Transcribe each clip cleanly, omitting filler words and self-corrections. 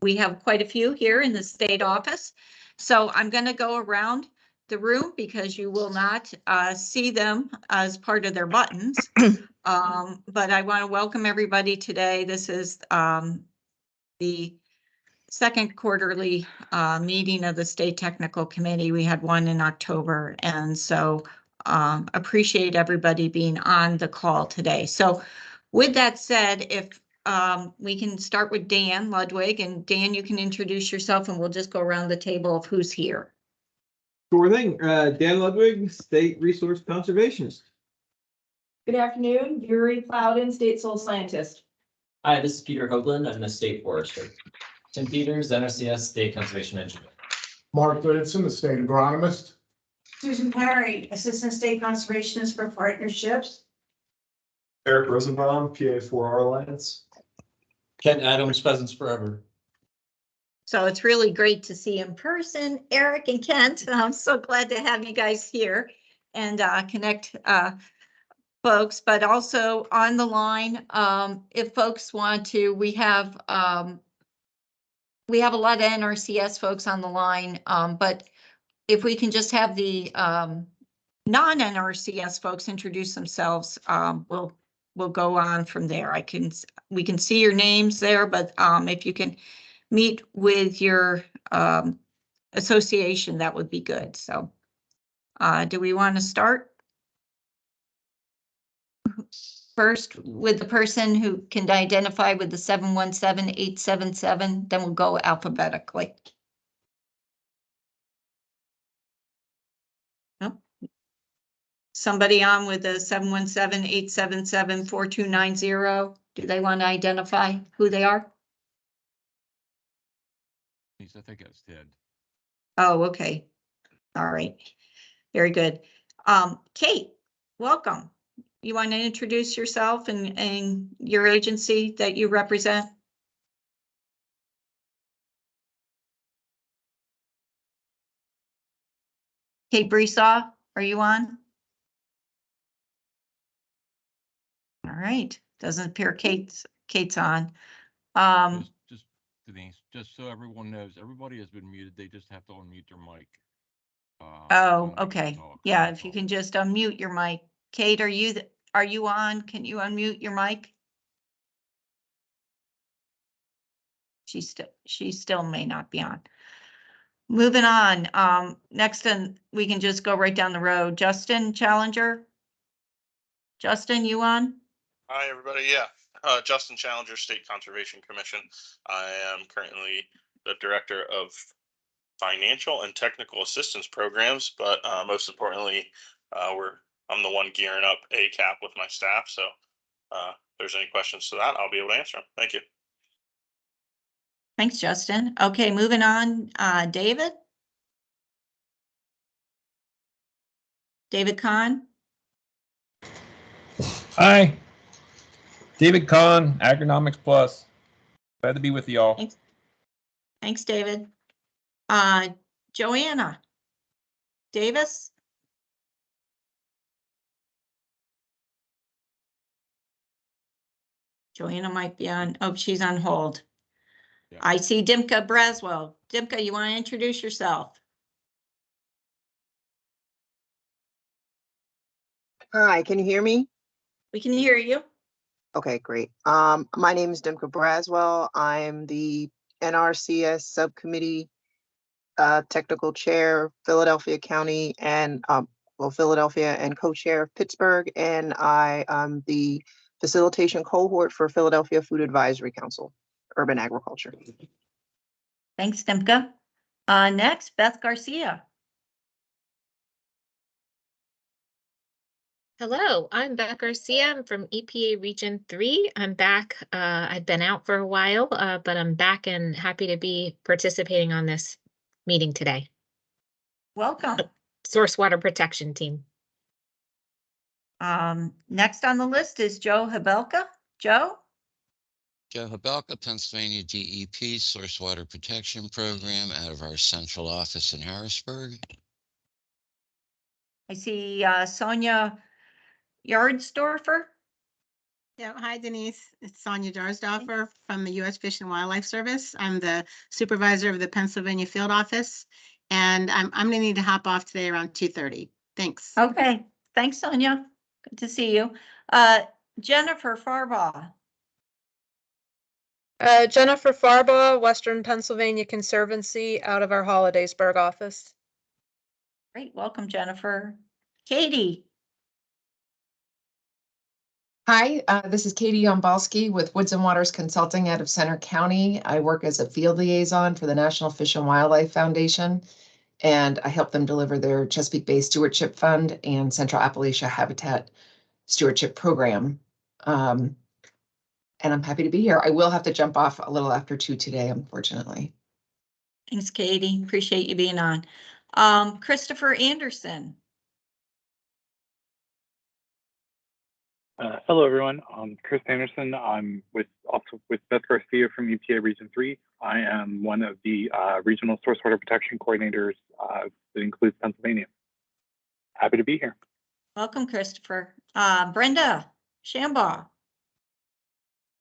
We have quite a few here in the state office. So I'm going to go around the room because you will not see them as part of their buttons. But I want to welcome everybody today. This is the second quarterly meeting of the State Technical Committee. We had one in October, and so appreciate everybody being on the call today. So with that said, if we can start with Dan Ludwig, and Dan, you can introduce yourself and we'll just go around the table of who's here. Sure thing. Dan Ludwig, State Resource Conservationist. Good afternoon, Yuri Plowden, State Soil Scientist. Hi, this is Peter Hoagland. I'm the State Forester. Tim Peters, NRCS State Conservation Engineer. Mark Goodson, the State Agronomist. Susan Perry, Assistant State Conservationist for Partnerships. Eric Rosenbaum, PA4R Alliance. Kent Adams, Pheasants Forever. So it's really great to see in person, Eric and Kent. I'm so glad to have you guys here and connect folks, but also on the line, if folks want to, we have a lot of NRCS folks on the line, but if we can just have the non-NRCS folks introduce themselves, we'll go on from there. We can see your names there, but if you can meet with your association, that would be good. So do we want to start first with the person who can identify with the 717-877, then we'll go alphabetically. Nope. Somebody on with the 717-877-4290. Do they want to identify who they are? I think it's Ted. Oh, okay. All right. Very good. Kate, welcome. You want to introduce yourself and your agency that you represent? Kate Breesaw, are you on? All right. Doesn't appear Kate's on. Just Denise, just so everyone knows, everybody has been muted. They just have to unmute their mic. Oh, okay. Yeah, if you can just unmute your mic. Kate, are you on? Can you unmute your mic? She still may not be on. Moving on. Next, we can just go right down the road. Justin Challenger. Justin, you on? Hi, everybody. Yeah, Justin Challenger, State Conservation Commission. I am currently the Director of Financial and Technical Assistance Programs, but most importantly, I'm the one gearing up ACAP with my staff. So if there's any questions to that, I'll be able to answer them. Thank you. Thanks, Justin. Okay, moving on. David? David Kahn? Hi, David Kahn, Agronomics Plus. Glad to be with y'all. Thanks, David. Joanna Davis? Joanna might be on. Oh, she's on hold. Yeah. I see Dimka Braswell. Dimka, you want to introduce yourself? Hi, can you hear me? We can hear you. Okay, great. My name is Dimka Braswell. I'm the NRCS Subcommittee Technical Chair, Philadelphia County, and Philadelphia, and Co-Chair of Pittsburgh, and I am the Facilitation Cohort for Philadelphia Food Advisory Council, Urban Agriculture. Thanks, Dimka. Next, Beth Garcia. Hello, I'm Beth Garcia. I'm from EPA Region 3. I'm back. I've been out for a while, but I'm back and happy to be participating on this meeting today. Welcome. Source Water Protection Team. Next on the list is Joe Habelka. Joe? Joe Habelka, Pennsylvania DEP Source Water Protection Program out of our central office in Harrisburg. I see Sonia Yardsdorfer. Yeah, hi Denise. It's Sonia Jarsdorfer from the U.S. Fish and Wildlife Service. I'm the supervisor of the Pennsylvania Field Office, and I'm gonna need to hop off today around 2:30. Thanks. Okay, thanks, Sonia. Good to see you. Jennifer Farbaugh. Jennifer Farbaugh, Western Pennsylvania Conservancy, out of our Hollidaysburg office. Great, welcome, Jennifer. Katie. Hi, this is Katie Ombalski with Woods and Waters Consulting out of Center County. I work as a field liaison for the National Fish and Wildlife Foundation, and I help them deliver their Chesapeake Bay Stewardship Fund and Central Appalachia Habitat Stewardship Program. And I'm happy to be here. I will have to jump off a little after 2 today, unfortunately. Thanks, Katie. Appreciate you being on. Christopher Anderson. Hello, everyone. I'm Chris Anderson. I'm also with Beth Garcia from EPA Region 3. I am one of the regional source water protection coordinators that includes Pennsylvania. Happy to be here. Welcome, Christopher. Brenda Shambaugh.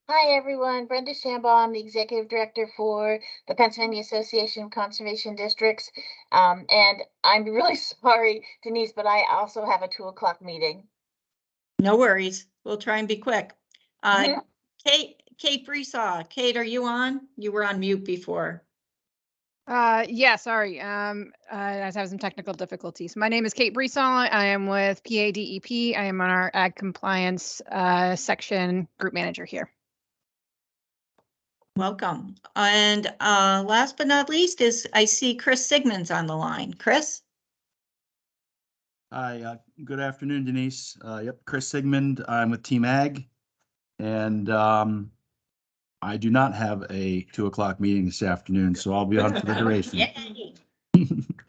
Hi, everyone. Brenda Shambaugh. I'm the Executive Director for the Pennsylvania Association of Conservation Districts. And I'm really sorry, Denise, but I also have a 2 o'clock meeting. No worries. We'll try and be quick. Kate Breesaw. Kate, are you on? You were on mute before. Yeah, sorry. I was having some technical difficulties. My name is Kate Breesaw. I am with PADEP. I am on our Ag Compliance section group manager here. Welcome. And last but not least is I see Chris Sigmund's on the line. Chris? Hi, good afternoon, Denise. Yep, Chris Sigmund. I'm with Team Ag, and I do not have a 2 o'clock meeting this afternoon, so I'll be on for the duration.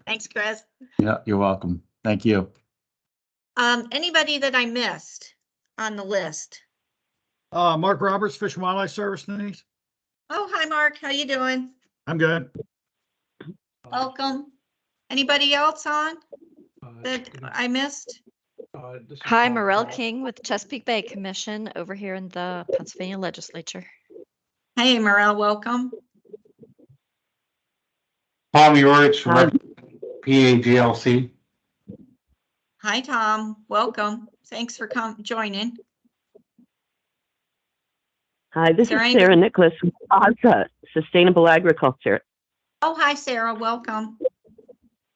Thanks, Chris. Yeah, you're welcome. Thank you. Anybody that I missed on the list? Mark Roberts, Fish and Wildlife Service, Denise. Oh, hi, Mark. How you doing? I'm good. Welcome. Anybody else on that I missed? Hi, Morel King with Chesapeake Bay Commission over here in the Pennsylvania Legislature. Hey, Morel, welcome. Tommy Orich from PAGLC. Hi, Tom. Welcome. Thanks for joining. Hi, this is there Sarah Nicholas with ASA, Sustainable Agriculture. Oh, hi, Sarah. Welcome.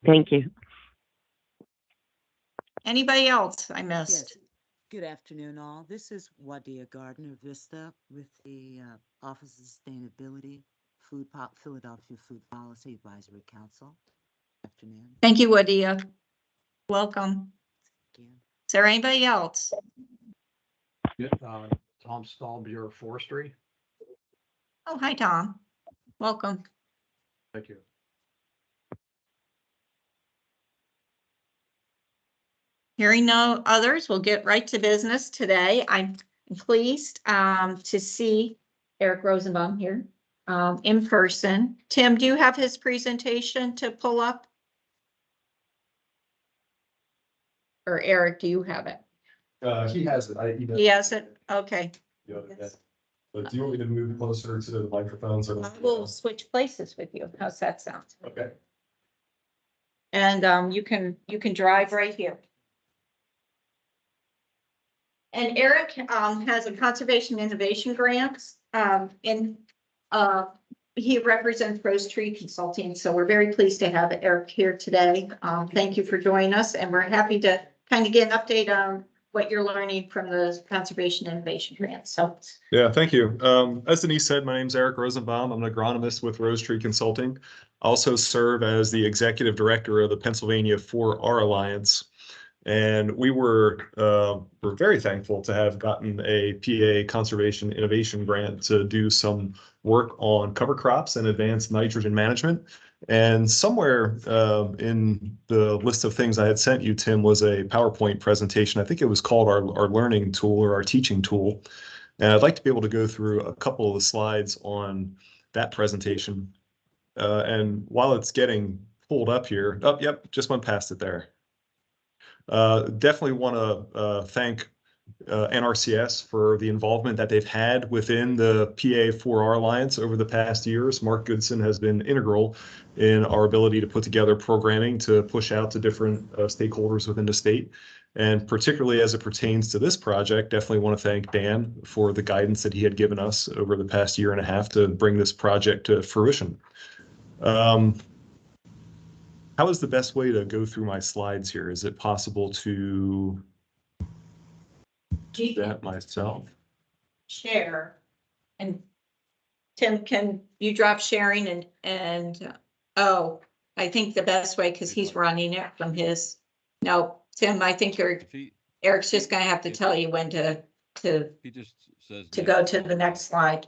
Thank you. Anybody else I missed? Yes. Good afternoon, all. This is Wadia Gardner Vista with the Office of Sustainability, Philadelphia Food Policy Advisory Council. Good afternoon. Thank you, Wadia. Welcome. Is there anybody else? Yeah, Tom Stahl, Bureau of Forestry. Oh, hi, Tom. Welcome. Thank you. Hearing no others, we'll get right to business today. I'm pleased to see Eric Rosenbaum here in person. Tim, do you have his presentation to pull up? Or Eric, do you have it? He has it. He has it? Okay. But do you want me to move closer to the microphones? Or... I will switch places with you. How's that sound? Okay. And you can drive right here. And Eric has a conservation innovation grant he represents Rose Tree Consulting. So we're very pleased to have Eric here today. Thank you for joining us, and we're happy to kind of get an update on what you're learning from the conservation innovation grant. So yeah, thank you. As Denise said, my name is Eric Rosenbaum. I'm an agronomist with Rose Tree Consulting. I also serve as the executive director of the Pennsylvania 4R Alliance. And we're very thankful to have gotten a PA Conservation Innovation Grant to do some work on cover crops and advanced nitrogen management. And somewhere in the list of things I had sent you, Tim, was a PowerPoint presentation. I think it was called our learning tool or our teaching tool. And I'd like to be able to go through a couple of the slides on that presentation. And while it's getting pulled up here, oh, yep, just went past it there. Definitely want to thank NRCS for the involvement that they've had within the PA4R Alliance over the past years. Mark Goodson has been integral in our ability to put together programming to push out to different stakeholders within the state. And particularly as it pertains to this project, definitely want to thank Dan for the guidance that he had given us over the past year and a half to bring this project to fruition. How is the best way to go through my slides here? Is it possible to do that myself? Share. And Tim, can you drop sharing and oh, I think the best way, because he's running it from his, no, Tim, I think Eric's just gonna have to tell you when He just says. to go to the next slide.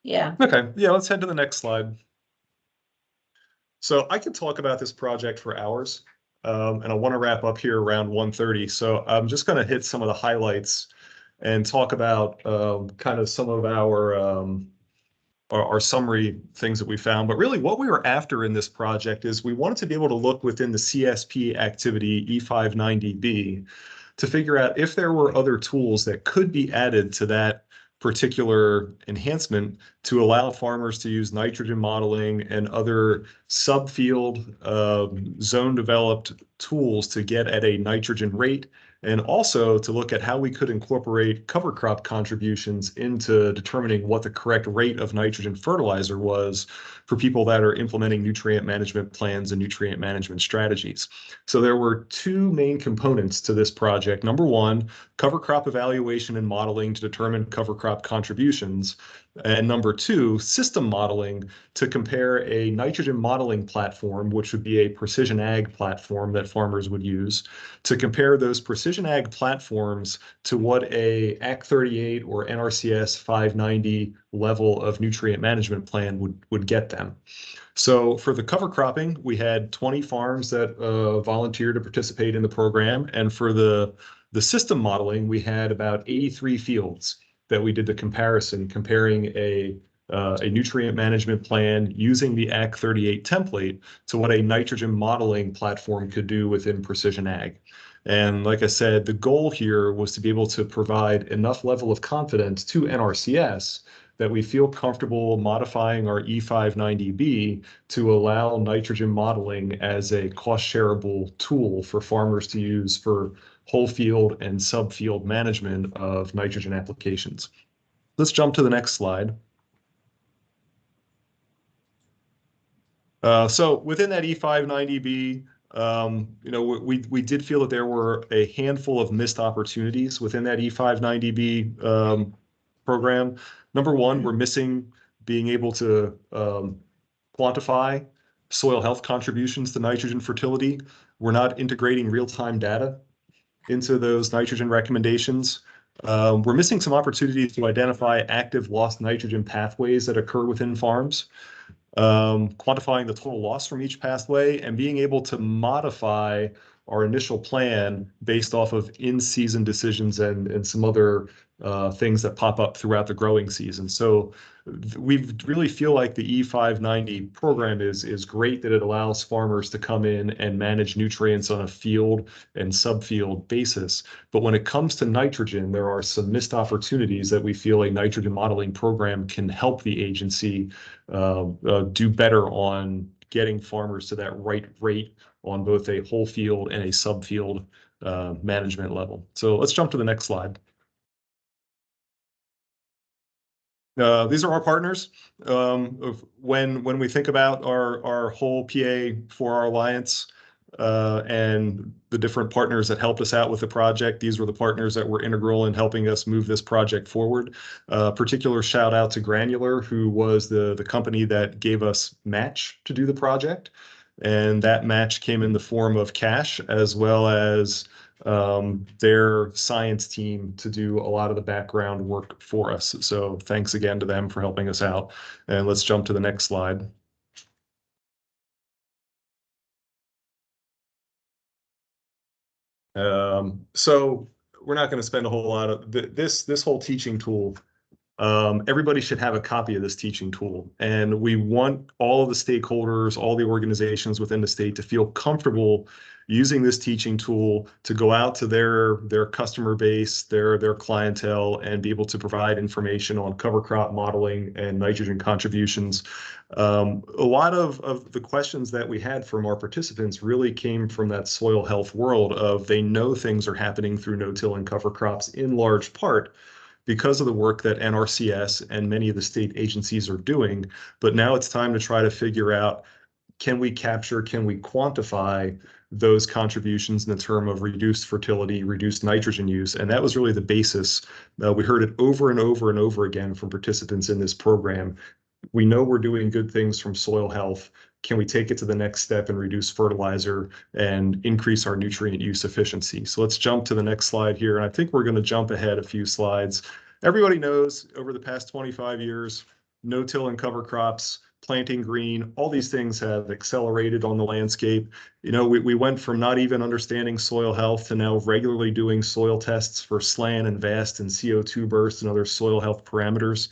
Yeah. Okay, yeah, let's head to the next slide. So I could talk about this project for hours, and I want to wrap up here around 1:30. So I'm just going to hit some of the highlights and talk about kind of some of our summary things that we found. But really what we were after in this project is we wanted to be able to look within the CSP activity E590B to figure out if there were other tools that could be added to that particular enhancement to allow farmers to use nitrogen modeling and other subfield zone developed tools to get at a nitrogen rate, and also to look at how we could incorporate cover crop contributions into determining what the correct rate of nitrogen fertilizer was for people that are implementing nutrient management plans and nutrient management strategies. So there were two main components to this project. Number one, cover crop evaluation and modeling to determine cover crop contributions. And number two, system modeling to compare a nitrogen modeling platform, which would be a precision ag platform that farmers would use, to compare those precision ag platforms to what a AC 38 or NRCS 590 level of nutrient management plan would get them. So for the cover cropping, we had 20 farms that volunteered to participate in the program. And for the system modeling, we had about 83 fields that we did the comparison, comparing a nutrient management plan using the AC 38 template to what a nitrogen modeling platform could do within precision ag. And like I said, the goal here was to be able to provide enough level of confidence to NRCS that we feel comfortable modifying our E590B to allow nitrogen modeling as a cost shareable tool for farmers to use for whole field and subfield management of nitrogen applications. Let's jump to the next slide. So within that E590B, we did feel that there were a handful of missed opportunities within that E590B program. Number one, we're missing being able to quantify soil health contributions to nitrogen fertility. We're not integrating real-time data into those nitrogen recommendations. We're missing some opportunities to identify active lost nitrogen pathways that occur within farms, quantifying the total loss from each pathway, and being able to modify our initial plan based off of in-season decisions and some other things that pop up throughout the growing season. So we really feel like the E590 program is great, that it allows farmers to come in and manage nutrients on a field and subfield basis. But when it comes to nitrogen, there are some missed opportunities that we feel a nitrogen modeling program can help the agency do better on getting farmers to that right rate on both a whole field and a subfield management level. So let's jump to the next slide. These are our partners. When we think about our whole PA4R Alliance and the different partners that helped us out with the project, these were the partners that were integral in helping us move this project forward. Particular shout out to Granular, who was the company that gave us match to do the project. And that match came in the form of cash, as well as their science team to do a lot of the background work for us. So thanks again to them for helping us out. And let's jump to the next slide. So we're not going to spend a whole lot of this whole teaching tool Everybody should have a copy of this teaching tool. And we want all of the stakeholders, all the organizations within the state to feel comfortable using this teaching tool to go out to their customer base, their clientele, and be able to provide information on cover crop modeling and nitrogen contributions. A lot of the questions that we had from our participants really came from that soil health world of they know things are happening through no-till and cover crops in large part because of the work that NRCS and many of the state agencies are doing. But now it's time to try to figure out, can we capture, can we quantify those contributions in the term of reduced fertility, reduced nitrogen use? And that was really the basis. We heard it over and over and over again from participants in this program. We know we're doing good things from soil health. Can we take it to the next step and reduce fertilizer and increase our nutrient use efficiency? So let's jump to the next slide here. And I think we're going to jump ahead a few slides. Everybody knows over the past 25 years, no-till and cover crops, planting green, all these things have accelerated on the landscape. You know, we went from not even understanding soil health to now regularly doing soil tests for SLAN and VAST and CO2 bursts and other soil health parameters.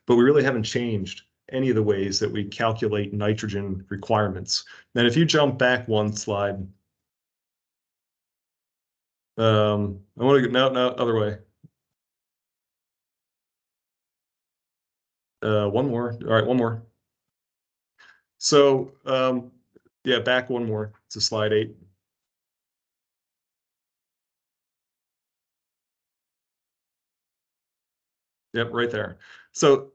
But we really haven't changed any of the ways that we calculate nitrogen requirements. And if you jump back one slide, I want to go, no, other way. One more. All right, one more. So, yeah, back one more to slide 8. Yep, right there. So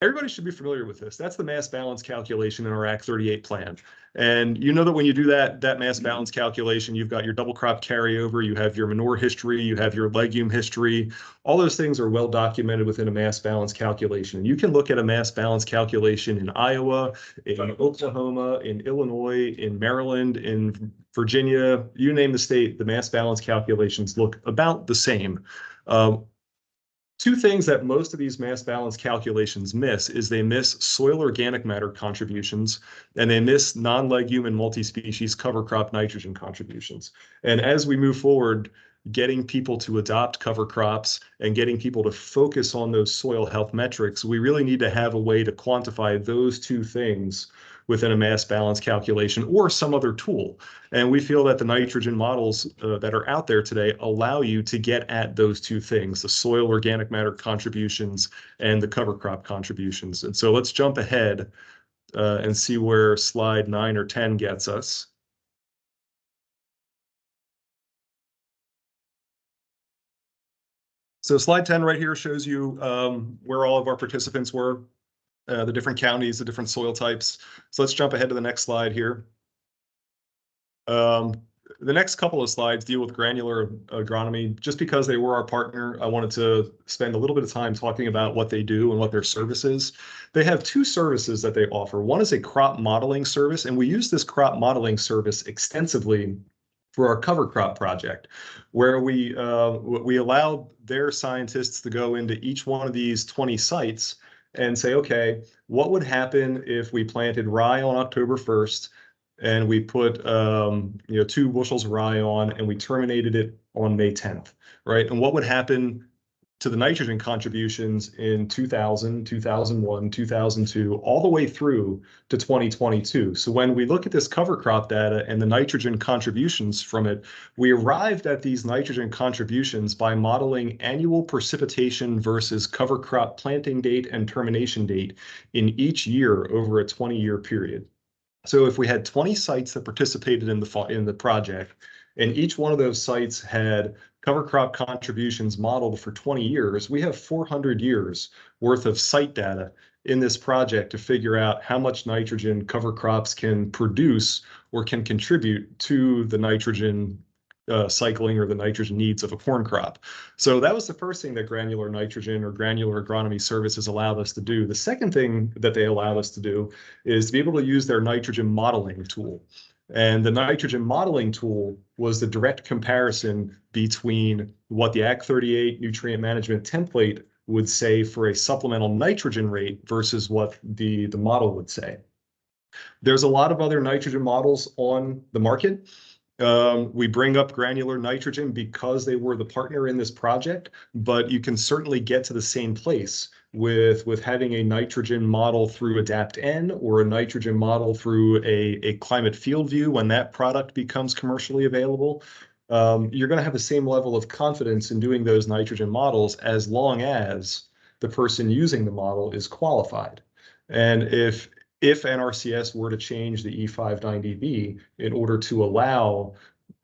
everybody should be familiar with this. That's the mass balance calculation in our Act 38 plan. And you know that when you do that mass balance calculation, you've got your double crop carryover, you have your manure history, you have your legume history. All those things are well documented within a mass balance calculation. You can look at a mass balance calculation in Iowa, in Oklahoma, in Illinois, in Maryland, in Virginia, you name the state, the mass balance calculations look about the same. Two things that most of these mass balance calculations miss is they miss soil organic matter contributions and they miss non-legume and multi-species cover crop nitrogen contributions. And as we move forward, getting people to adopt cover crops and getting people to focus on those soil health metrics, we really need to have a way to quantify those two things within a mass balance calculation or some other tool. And we feel that the nitrogen models that are out there today allow you to get at those two things, the soil organic matter contributions and the cover crop contributions. And so let's jump ahead and see where slide 9 or 10 gets us. So slide 10 right here shows you where all of our participants were. The different counties, the different soil types. So let's jump ahead to the next slide here. The next couple of slides deal with granular agronomy. Just because they were our partner, I wanted to spend a little bit of time talking about what they do and what their service is. They have two services that they offer. One is a crop modeling service, and we use this crop modeling service extensively for our cover crop project, where we allowed their scientists to go into each one of these 20 sites and say, okay, what would happen if we planted rye on October 1st and we put 2 bushels of rye on and we terminated it on May 10th, right? And what would happen to the nitrogen contributions in 2000, 2001, 2002, all the way through to 2022. So when we look at this cover crop data and the nitrogen contributions from it, we arrived at these nitrogen contributions by modeling annual precipitation versus cover crop planting date and termination date in each year over a 20-year period. So if we had 20 sites that participated in the project, and each one of those sites had cover crop contributions modeled for 20 years, we have 400 years worth of site data in this project to figure out how much nitrogen cover crops can produce or can contribute to the nitrogen cycling or the nitrogen needs of a corn crop. So that was the first thing that granular nitrogen or granular agronomy services allowed us to do. The second thing that they allowed us to do is to be able to use their nitrogen modeling tool. And the nitrogen modeling tool was the direct comparison between what the Act 38 nutrient management template would say for a supplemental nitrogen rate versus what the model would say. There's a lot of other nitrogen models on the market. We bring up granular nitrogen because they were the partner in this project, but you can certainly get to the same place with having a nitrogen model through AdaptN or a nitrogen model through a climate field view when that product becomes commercially available. You're going to have the same level of confidence in doing those nitrogen models as long as the person using the model is qualified. And if NRCS were to change the E590B in order to allow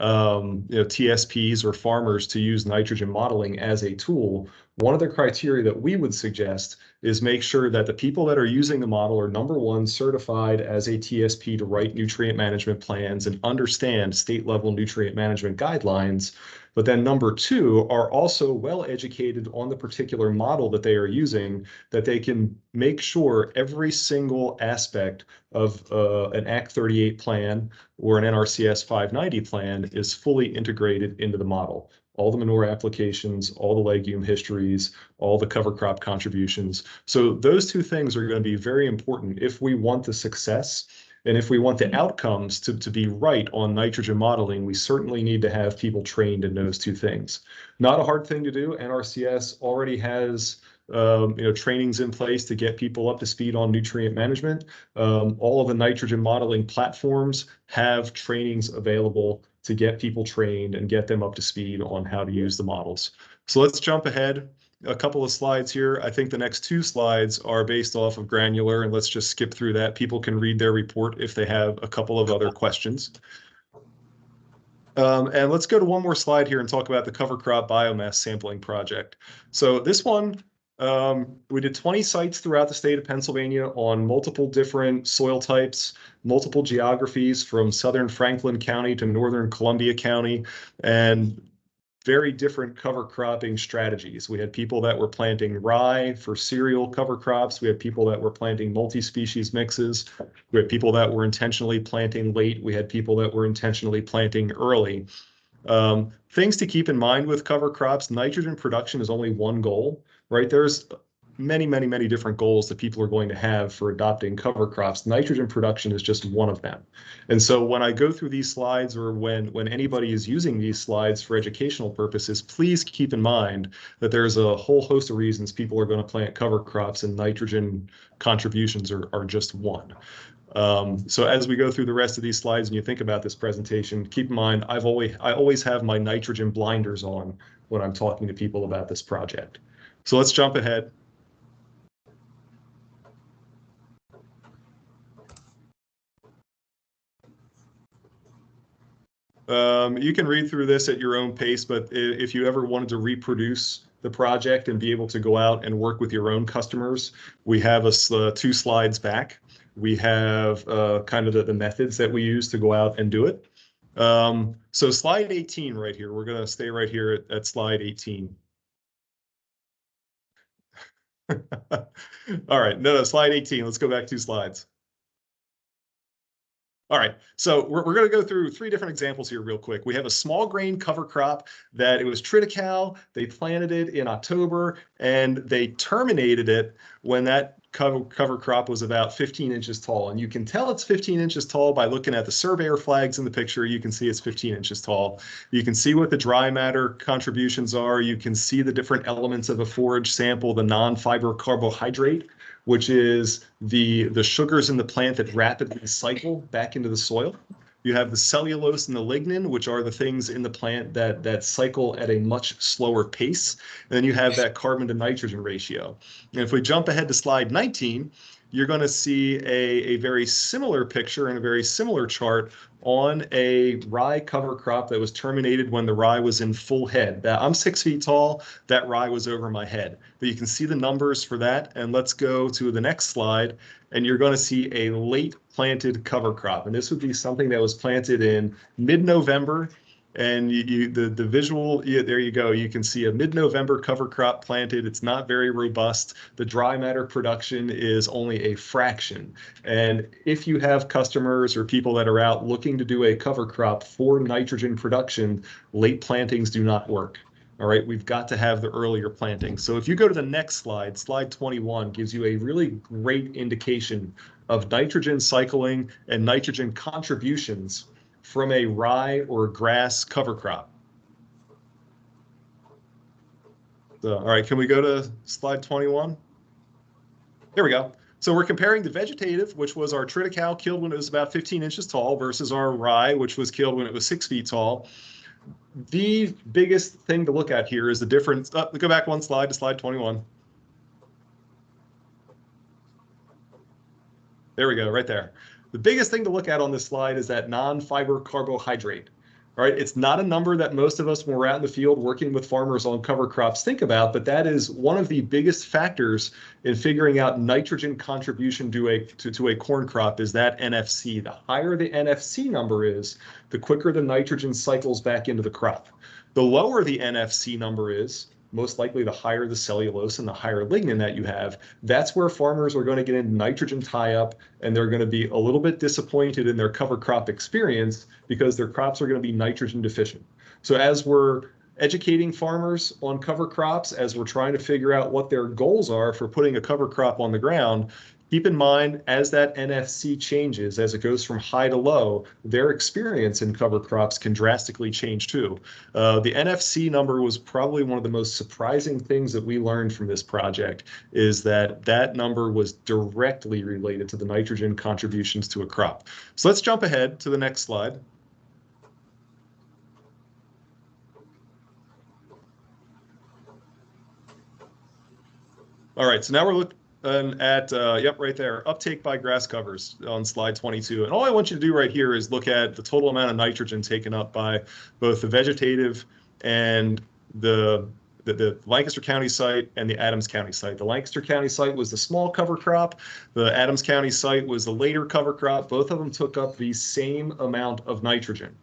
TSPs or farmers to use nitrogen modeling as a tool, one of the criteria that we would suggest is make sure that the people that are using the model are, number one, certified as a TSP to write nutrient management plans and understand state level nutrient management guidelines. But then number two, are also well educated on the particular model that they are using, that they can make sure every single aspect of an ACT 38 plan or an NRCS 590 plan is fully integrated into the model. All the manure applications, all the legume histories, all the cover crop contributions. So those two things are going to be very important if we want the success. And if we want the outcomes to be right on nitrogen modeling, we certainly need to have people trained in those two things. Not a hard thing to do. NRCS already has trainings in place to get people up to speed on nutrient management. All of the nitrogen modeling platforms have trainings available to get people trained and get them up to speed on how to use the models. So let's jump ahead a couple of slides here. I think the next two slides are based off of Granular, and let's just skip through that. People can read their report if they have a couple of other questions. And let's go to one more slide here and talk about the cover crop biomass sampling project. So this one, we did 20 sites throughout the state of Pennsylvania on multiple different soil types, multiple geographies from southern Franklin County to northern Columbia County, and very different cover cropping strategies. We had people that were planting rye for cereal cover crops. We had people that were planting multi-species mixes. We had people that were intentionally planting late. We had people that were intentionally planting early. Things to keep in mind with cover crops: nitrogen production is only one goal, right? There's many, many, many different goals that people are going to have for adopting cover crops. Nitrogen production is just one of them. And so when I go through these slides, or when anybody is using these slides for educational purposes, please keep in mind that there's a whole host of reasons people are going to plant cover crops, and nitrogen contributions are just one. So as we go through the rest of these slides and you think about this presentation, keep in mind, I always have my nitrogen blinders on when I'm talking to people about this project. So let's jump ahead. You can read through this at your own pace, but if you ever wanted to reproduce the project and be able to go out and work with your own customers, we have two slides back. We have kind of the methods that we use to go out and do it. So slide 18 right here, we're going to stay right here at slide 18. All right, no, slide 18. Let's go back 2 slides. All right, so we're going to go through 3 different examples here real quick. We have a small grain cover crop that it was triticale. They planted it in October and they terminated it when that cover crop was about 15 inches tall. And you can tell it's 15 inches tall by looking at the surveyor flags in the picture. You can see it's 15 inches tall. You can see what the dry matter contributions are. You can see the different elements of a forage sample, the non-fiber carbohydrate, which is the sugars in the plant that rapidly cycle back into the soil. You have the cellulose and the lignin, which are the things in the plant that cycle at a much slower pace. And then you have that carbon to nitrogen ratio. And if we jump ahead to slide 19, you're going to see a very similar picture and a very similar chart on a rye cover crop that was terminated when the rye was in full head. I'm 6 feet tall, that rye was over my head. But you can see the numbers for that. And let's go to the next slide, and you're going to see a late planted cover crop. And this would be something that was planted in mid-November. And the visual, there you go. You can see a mid-November cover crop planted. It's not very robust. The dry matter production is only a fraction. And if you have customers or people that are out looking to do a cover crop for nitrogen production, late plantings do not work. All right, we've got to have the earlier planting. So if you go to the next slide, slide 21 gives you a really great indication of nitrogen cycling and nitrogen contributions from a rye or grass cover crop. So, all right, can we go to slide 21? There we go. So we're comparing the vegetative, which was our triticale killed when it was about 15 inches tall, versus our rye, which was killed when it was 6 feet tall. The biggest thing to look at here is the difference. Go back one slide to slide 21. There we go, right there. The biggest thing to look at on this slide is that non-fiber carbohydrate. All right, it's not a number that most of us when we're out in the field working with farmers on cover crops think about, but that is one of the biggest factors in figuring out nitrogen contribution to a corn crop is that NFC. The higher the NFC number is, the quicker the nitrogen cycles back into the crop. The lower the NFC number is, most likely the higher the cellulose and the higher lignin that you have, that's where farmers are going to get into nitrogen tie-up, and they're going to be a little bit disappointed in their cover crop experience because their crops are going to be nitrogen deficient. So as we're educating farmers on cover crops, as we're trying to figure out what their goals are for putting a cover crop on the ground, keep in mind, as that NFC changes, as it goes from high to low, their experience in cover crops can drastically change too. The NFC number was probably one of the most surprising things that we learned from this project, is that that number was directly related to the nitrogen contributions to a crop. So let's jump ahead to the next slide. All right, so now we're looking at, yep, right there, uptake by grass covers on slide 22. And all I want you to do right here is look at the total amount of nitrogen taken up by both the vegetative and the Lancaster County site and the Adams County site. The Lancaster County site was the small cover crop. The Adams County site was the later cover crop. Both of them took up the same amount of nitrogen.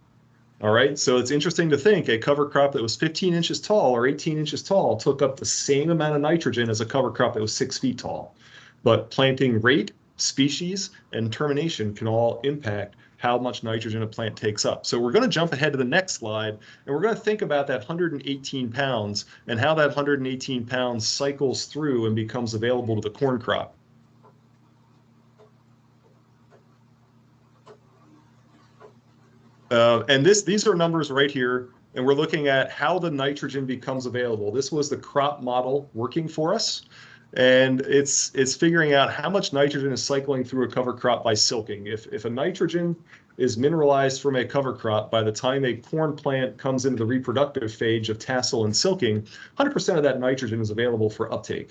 All right, so it's interesting to think a cover crop that was 15 inches tall or 18 inches tall took up the same amount of nitrogen as a cover crop that was 6 feet tall. But planting rate, species, and termination can all impact how much nitrogen a plant takes up. So we're going to jump ahead to the next slide, and we're going to think about that 118 pounds and how that 118 pounds cycles through and becomes available to the corn crop. And these are numbers right here, and we're looking at how the nitrogen becomes available. This was the crop model working for us, and it's figuring out how much nitrogen is cycling through a cover crop by silking. If a nitrogen is mineralized from a cover crop, by the time a corn plant comes into the reproductive phase of tassel and silking, 100% of that nitrogen is available for uptake.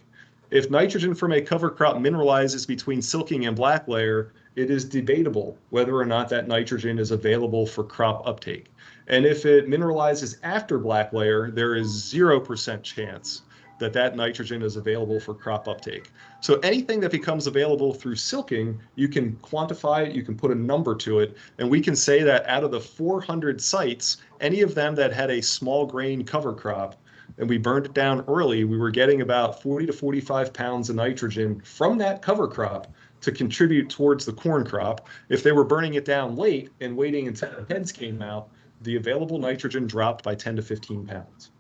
If nitrogen from a cover crop mineralizes between silking and black layer, it is debatable whether or not that nitrogen is available for crop uptake. And if it mineralizes after black layer, there is 0% chance that that nitrogen is available for crop uptake. So anything that becomes available through silking, you can quantify it, you can put a number to it, and we can say that out of the 400 sites, any of them that had a small grain cover crop, and we burned it down early, we were getting about 40 to 45 pounds of nitrogen from that cover crop to contribute towards the corn crop. If they were burning it down late and waiting until the heads came out, the available nitrogen dropped by 10 to 15 pounds.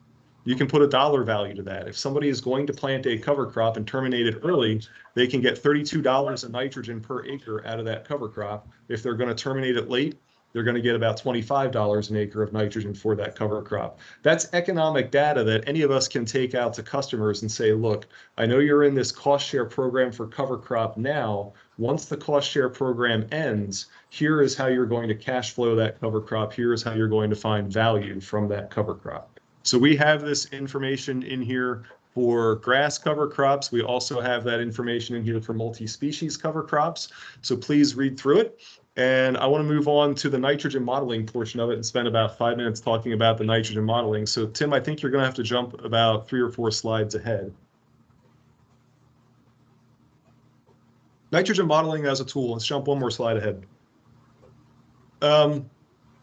You can put a dollar value to that. If somebody is going to plant a cover crop and terminate it early, they can get $32 of nitrogen per acre out of that cover crop. If they're going to terminate it late, they're going to get about $25 an acre of nitrogen for that cover crop. That's economic data that any of us can take out to customers and say, look, I know you're in this cost share program for cover crop now. Once the cost share program ends, here is how you're going to cash flow that cover crop. Here is how you're going to find value from that cover crop. So we have this information in here for grass cover crops. We also have that information in here for multi-species cover crops. So please read through it. And I want to move on to the nitrogen modeling portion of it and spend about 5 minutes talking about the nitrogen modeling. So Tim, I think you're going to have to jump about 3 or 4 slides ahead. Nitrogen modeling as a tool. Let's jump 1 more slide ahead.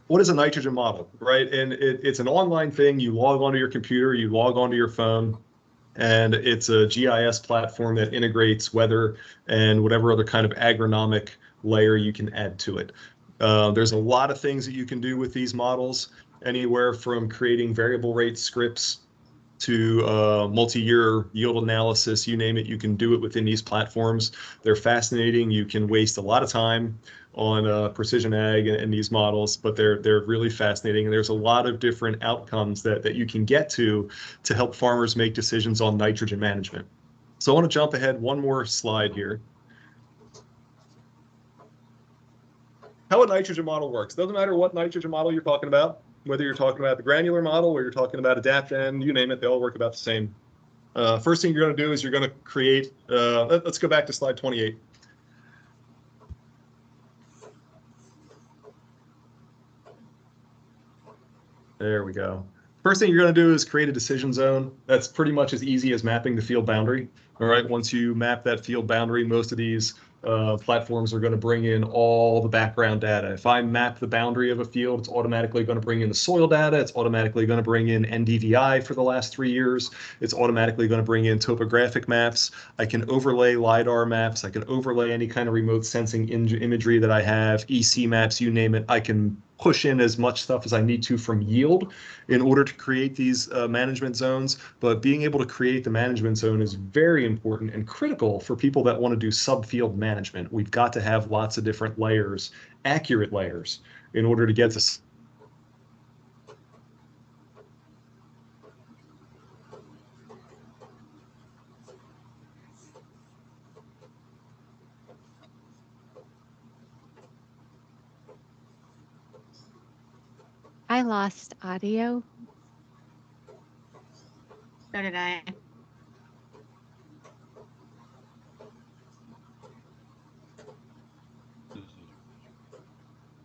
What is a nitrogen model, right? And it's an online thing. You log onto your computer, you log onto your phone, and it's a GIS platform that integrates weather and whatever other kind of agronomic layer you can add to it. There's a lot of things that you can do with these models, anywhere from creating variable rate scripts to multi-year yield analysis, you name it, you can do it within these platforms. They're fascinating. You can waste a lot of time on precision ag and these models, but they're really fascinating. And there's a lot of different outcomes that you can get to help farmers make decisions on nitrogen management. So I want to jump ahead one more slide here. How a nitrogen model works. Doesn't matter what nitrogen model you're talking about, whether you're talking about the granular model or you're talking about Adapten, you name it, they all work about the same. First thing you're going to do is you're going to create, let's go back to slide 28. There we go. First thing you're going to do is create a decision zone. That's pretty much as easy as mapping the field boundary. All right, once you map that field boundary, most of these platforms are going to bring in all the background data. If I map the boundary of a field, it's automatically going to bring in the soil data. It's automatically going to bring in NDVI for the last 3 years. It's automatically going to bring in topographic maps. I can overlay LiDAR maps. I can overlay any kind of remote sensing imagery that I have, EC maps, you name it. I can push in as much stuff as I need to from yield in order to create these management zones. But being able to create the management zone is very important and critical for people that want to do subfield management. We've got to have lots of different layers, accurate layers, in order to get to I lost audio. So did I. This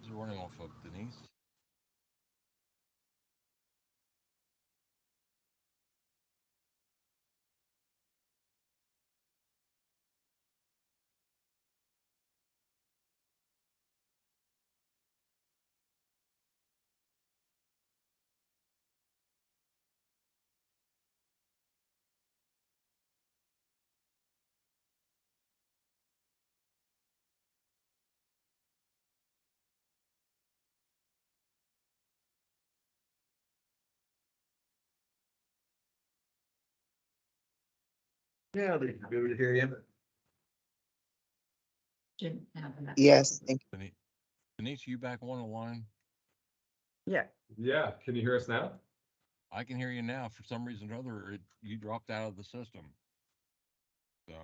is running off of Denise. Yeah, they can be able to hear you. Yes, thank you. Denise, you back on the line? Yeah. Yeah. Can you hear us now? I can hear you now. For some reason or other, you dropped out of the system. So,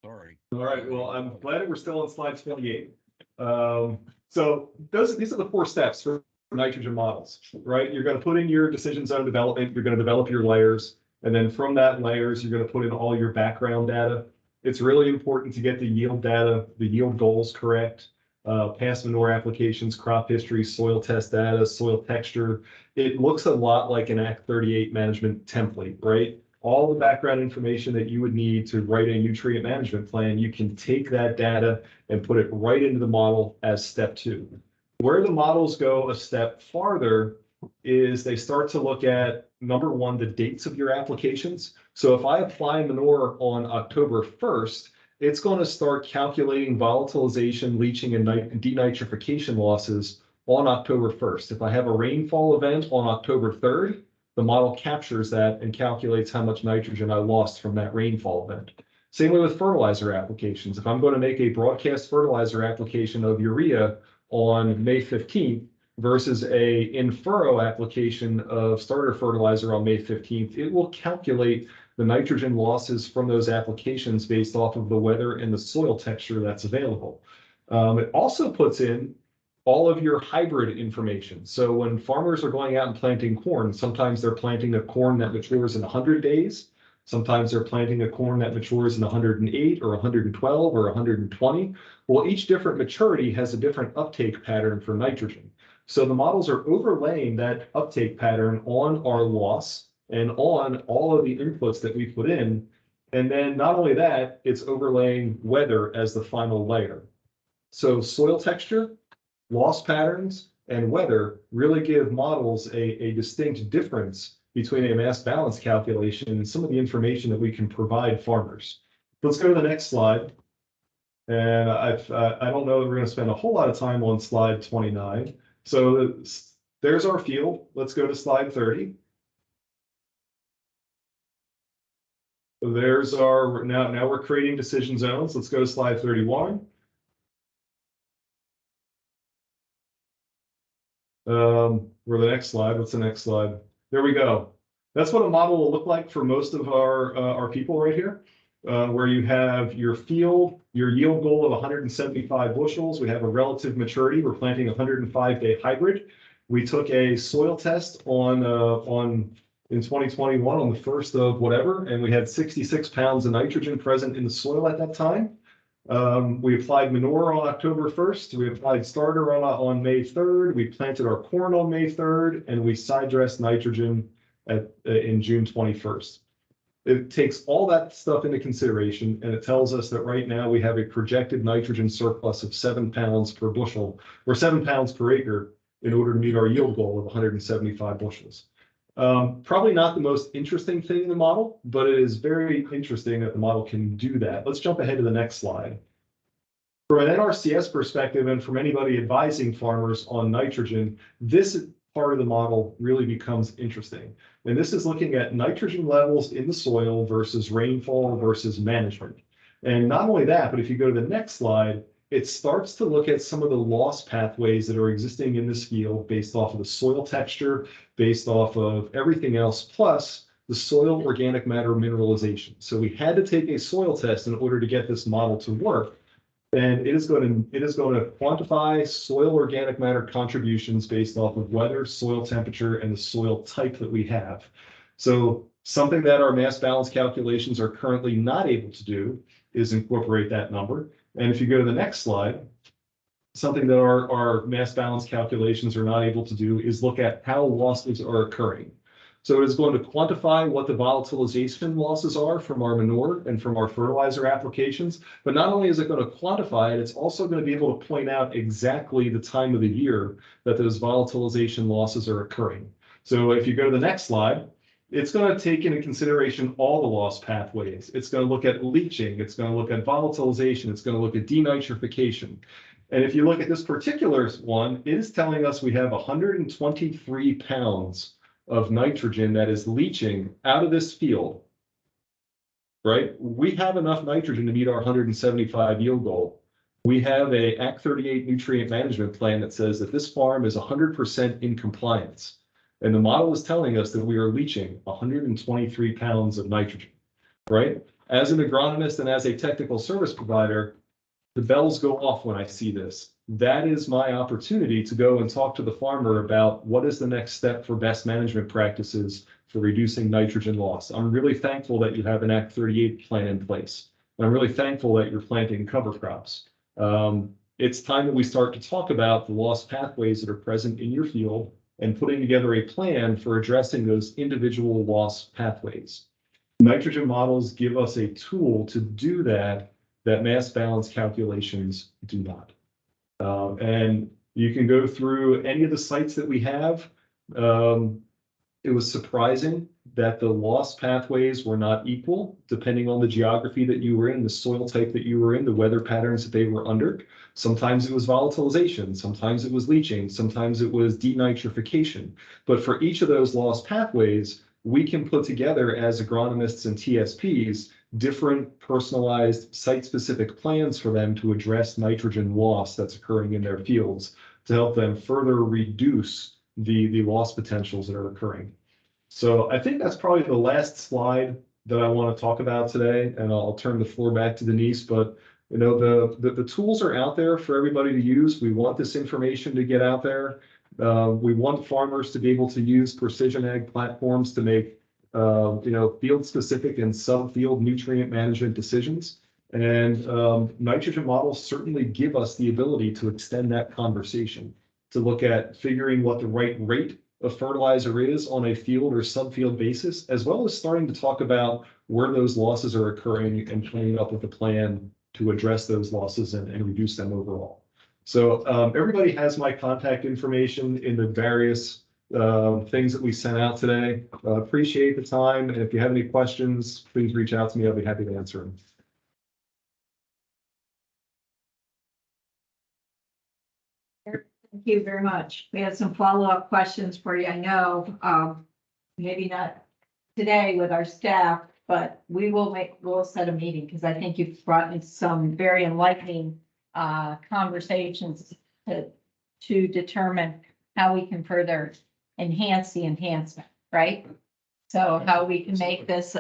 sorry. All right. Well, I'm glad we're still on slide 28. So these are the 4 steps for nitrogen models, right? You're going to put in your decision zone development. You're going to develop your layers. And then from that layers, you're going to put in all your background data. It's really important to get the yield data, the yield goals correct. Past manure applications, crop history, soil test data, soil texture. It looks a lot like an Act 38 management template, right? All the background information that you would need to write a nutrient management plan, you can take that data and put it right into the model as step 2. Where the models go a step farther is they start to look at, number 1, the dates of your applications. So if I apply manure on October 1st, it's going to start calculating volatilization, leaching, and denitrification losses on October 1st. If I have a rainfall event on October 3rd, the model captures that and calculates how much nitrogen I lost from that rainfall event. Same way with fertilizer applications. If I'm going to make a broadcast fertilizer application of urea on May 15th versus a in-furrow application of starter fertilizer on May 15th, it will calculate the nitrogen losses from those applications based off of the weather and the soil texture that's available. It also puts in all of your hybrid information. So when farmers are going out and planting corn, sometimes they're planting a corn that matures in 100 days. Sometimes they're planting a corn that matures in 108 or 112 or 120. Well, each different maturity has a different uptake pattern for nitrogen. So the models are overlaying that uptake pattern on our loss and on all of the inputs that we put in. And then not only that, it's overlaying weather as the final layer. So soil texture, loss patterns, and weather really give models a distinct difference between a mass balance calculation and some of the information that we can provide farmers. Let's go to the next slide. And I don't know that we're going to spend a whole lot of time on slide 29. So there's our field. Let's go to slide 30. There's our, now we're creating decision zones. Let's go to slide 31. Or the next slide. What's the next slide? There we go. That's what a model will look like for most of our people right here. where you have your field, your yield goal of 175 bushels. We have a relative maturity. We're planting a 105-day hybrid. We took a soil test in 2021 on the 1st of whatever, and we had 66 pounds of nitrogen present in the soil at that time. We applied manure on October 1st. We applied starter on May 3rd. We planted our corn on May 3rd, and we side dressed nitrogen in June 21st. It takes all that stuff into consideration, and it tells us that right now we have a projected nitrogen surplus of 7 pounds per bushel, or 7 pounds per acre, in order to meet our yield goal of 175 bushels. Probably not the most interesting thing in the model, but it is very interesting that the model can do that. Let's jump ahead to the next slide. From an NRCS perspective, and from anybody advising farmers on nitrogen, this part of the model really becomes interesting. And this is looking at nitrogen levels in the soil versus rainfall versus management. And not only that, but if you go to the next slide, it starts to look at some of the loss pathways that are existing in this field based off of the soil texture, based off of everything else, plus the soil organic matter mineralization. So we had to take a soil test in order to get this model to work. And it is going to quantify soil organic matter contributions based off of weather, soil temperature, and the soil type that we have. So something that our mass balance calculations are currently not able to do is incorporate that number. And if you go to the next slide, something that our mass balance calculations are not able to do is look at how losses are occurring. So it is going to quantify what the volatilization losses are from our manure and from our fertilizer applications. But not only is it going to quantify it, it's also going to be able to point out exactly the time of the year that those volatilization losses are occurring. So if you go to the next slide, it's going to take into consideration all the loss pathways. It's going to look at leaching. It's going to look at volatilization. It's going to look at denitrification. And if you look at this particular one, it is telling us we have 123 pounds of nitrogen that is leaching out of this field, right? We have enough nitrogen to meet our 175 yield goal. We have a Act 38 nutrient management plan that says that this farm is 100% in compliance. And the model is telling us that we are leaching 123 pounds of nitrogen, right? As an agronomist and as a technical service provider, the bells go off when I see this. That is my opportunity to go and talk to the farmer about what is the next step for best management practices for reducing nitrogen loss. I'm really thankful that you have an Act 38 plan in place. I'm really thankful that you're planting cover crops. It's time that we start to talk about the loss pathways that are present in your field and putting together a plan for addressing those individual loss pathways. Nitrogen models give us a tool to do that mass balance calculations do not. And you can go through any of the sites that we have. It was surprising that the loss pathways were not equal, depending on the geography that you were in, the soil type that you were in, the weather patterns that they were under. Sometimes it was volatilization, sometimes it was leaching, sometimes it was denitrification. But for each of those loss pathways, we can put together as agronomists and TSPs different personalized site-specific plans for them to address nitrogen loss that's occurring in their fields to help them further reduce the loss potentials that are occurring. So I think that's probably the last slide that I want to talk about today, and I'll turn the floor back to Denise. But you know, the tools are out there for everybody to use. We want this information to get out there. We want farmers to be able to use precision ag platforms to make field specific and sub-field nutrient management decisions. And nitrogen models certainly give us the ability to extend that conversation, to look at figuring what the right rate of fertilizer is on a field or subfield basis, as well as starting to talk about where those losses are occurring and coming up with a plan to address those losses and reduce them overall. So everybody has my contact information in the various things that we sent out today. Appreciate the time. And if you have any questions, please reach out to me. I'll be happy to answer them. Thank you very much. We had some follow-up questions for you. I know, maybe not today with our staff, but we'll set a meeting because I think you've brought in some very enlightening conversations to determine how we can further enhance the enhancement, right? So how we can make this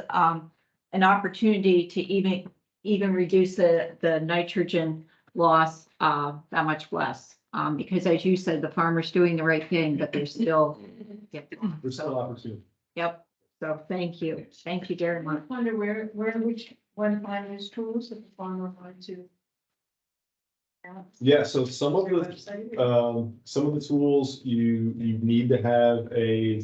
an opportunity to even reduce the nitrogen loss that much less. Because as you said, the farmer's doing the right thing, but there's still. There's still opportunity. Yep, so thank you very much. I wonder where which one find those tools that the farmer wanted to. Yeah, so some of the tools you need to have a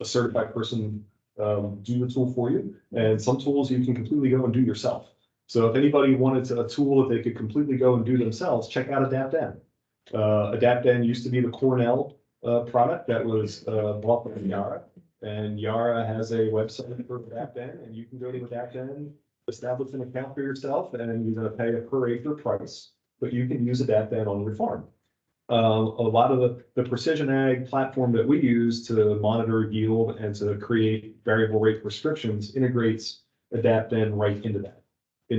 certified person do the tool for you, and some tools you can completely go and do yourself. So if anybody wanted a tool that they could completely go and do themselves, check out AdaptN. AdaptN used to be the Cornell product that was bought by Yara, and Yara has a website for AdaptN, and you can go to AdaptN, establish an account for yourself, and you're going to pay a per acre price, but you can use AdaptN on your farm. A lot of the precision ag platform that we use to monitor yield and to create variable rate prescriptions integrates AdaptN right into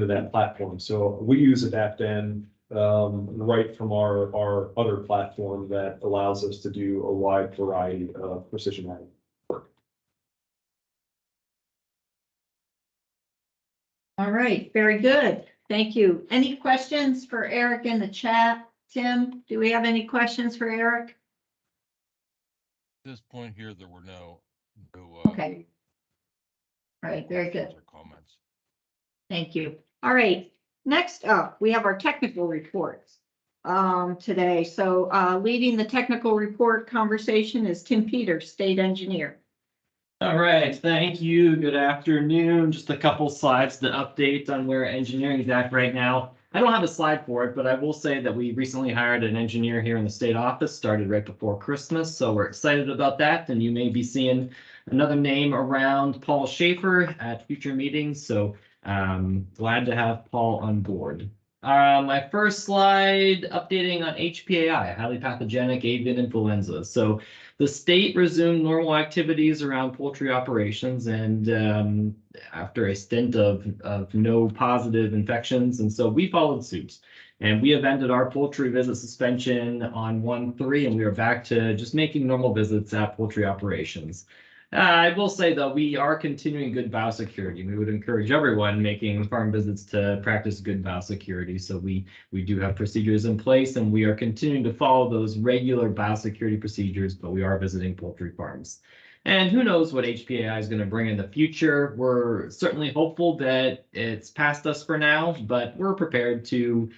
that platform. So we use AdaptN right from our other platform that allows us to do a wide variety of precision ag work. All right, very good. Thank you. Any questions for Eric in the chat? Tim, do we have any questions for Eric? At this point here, there were no Okay. All right, very good. or comments. Thank you. All right, next up, we have our technical reports today. So leading the technical report conversation is Tim Peters, State Engineer. All right, thank you. Good afternoon. Just a couple slides to update on where engineering is at right now. I don't have a slide for it, but I will say that we recently hired an engineer here in the state office, started right before Christmas. So we're excited about that. And you may be seeing another name around, Paul Schaefer, at future meetings. So glad to have Paul on board. My first slide, updating on HPAI, highly pathogenic avian influenza. So the state resumed normal activities around poultry operations, and after a stint of no positive infections, and so we followed suit. And we have ended our poultry visit suspension on 1/3, and we are back to just making normal visits at poultry operations. I will say, though, we are continuing good biosecurity. We would encourage everyone making farm visits to practice good biosecurity. So we do have procedures in place, and we are continuing to follow those regular biosecurity procedures, but we are visiting poultry farms. And who knows what HPAI is going to bring in the future. We're certainly hopeful that it's past us for now, but we're prepared to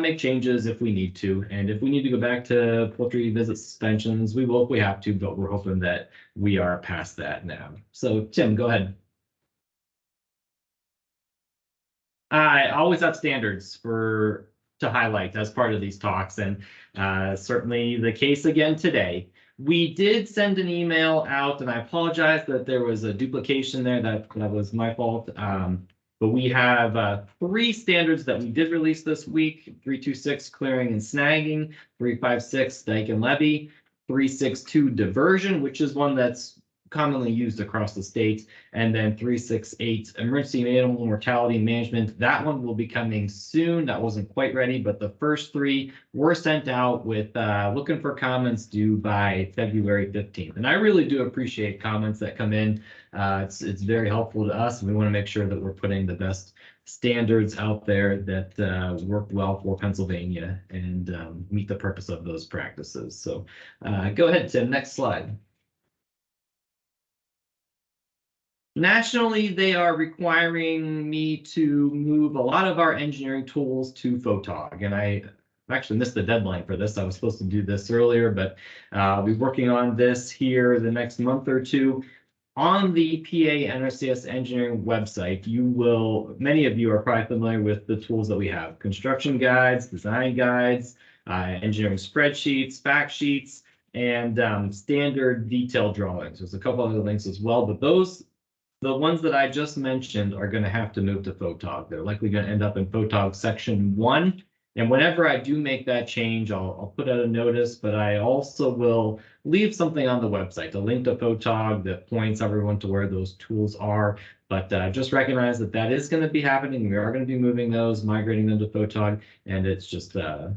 make changes if we need to. And if we need to go back to poultry visit suspensions, we will if we have to, but we're hoping that we are past that now. So Tim, go ahead. I always have standards to highlight as part of these talks, and certainly the case again today. We did send an email out, and I apologize that there was a duplication there. That was my fault. But we have 3 standards that we did release this week: 326 clearing and snagging, 356 dike and levee, 362 diversion, which is one that's commonly used across the state, and then 368 emergency animal mortality management. That one will be coming soon. That wasn't quite ready, but the first 3 were sent out with looking for comments due by February 15th. And I really do appreciate comments that come in. It's very helpful to us, and we want to make sure that we're putting the best standards out there that work well for Pennsylvania and meet the purpose of those practices. So go ahead, Tim, next slide. Nationally, they are requiring me to move a lot of our engineering tools to Photog, and I actually missed the deadline for this. I was supposed to do this earlier, but I'll be working on this here the next month or 2. On the PA NRCS engineering website, many of you are probably familiar with the tools that we have: construction guides, design guides, engineering spreadsheets, fact sheets, and standard detailed drawings. There's a couple other links as well, but the ones that I just mentioned are going to have to move to Photog. They're likely going to end up in Photog section 1. And whenever I do make that change, I'll put out a notice, but I also will leave something on the website, a link to Photog that points everyone to where those tools are. But just recognize that is going to be happening. We are going to be moving those, migrating them to Photog, and it's just the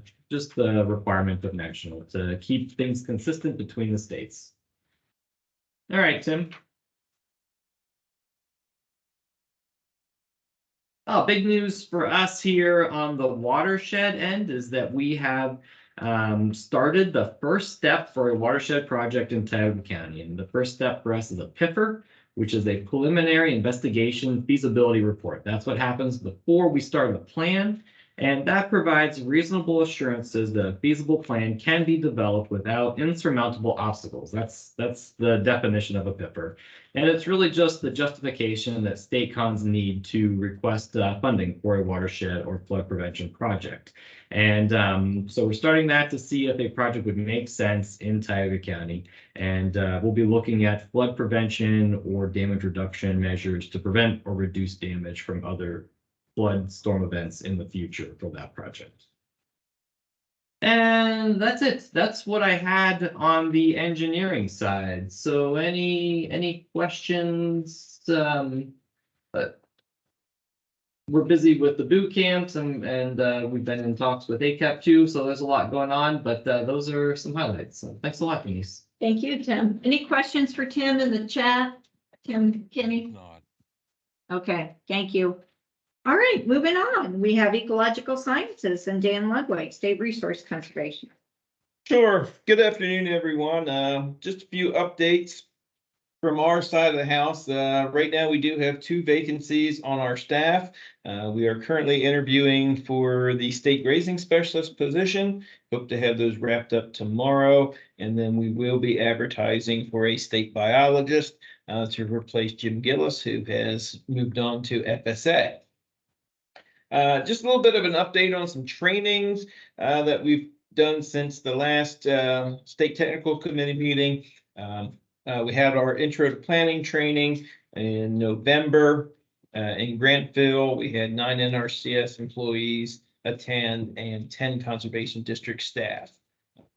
requirement of national to keep things consistent between the states. All right, Tim. Oh, big news for us here on the watershed end is that we have started the first step for a watershed project in Tioga County. And the first step for us is a PIFR, which is a preliminary investigation feasibility report. That's what happens before we start the plan. And that provides reasonable assurances that a feasible plan can be developed without insurmountable obstacles. That's the definition of a PIFR. And it's really just the justification that state cons need to request funding for a watershed or flood prevention project. And so we're starting that to see if a project would make sense in Tioga County. And we'll be looking at flood prevention or damage reduction measures to prevent or reduce damage from other flood storm events in the future for that project. And that's it. That's what I had on the engineering side. So any questions? But we're busy with the boot camps and we've been in talks with ACAP too. So there's a lot going on, but those are some highlights. So thanks a lot, Denise. Thank you, Tim. Any questions for Tim in the chat? Tim, Kenny? Okay, thank you. All right, moving on. We have ecological sciences and Dan Ludwig, State Resource Conservation. Sure. Good afternoon, everyone. Just a few updates from our side of the house. Right now, we do have 2 vacancies on our staff. We are currently interviewing for the state grazing specialist position. Hope to have those wrapped up tomorrow. And then we will be advertising for a state biologist to replace Jim Gillis, who has moved on to FSA. Just a little bit of an update on some trainings that we've done since the last state technical committee meeting. We had our intro to planning training in November in Grantville. We had 9 NRCS employees attend and 10 conservation district staff.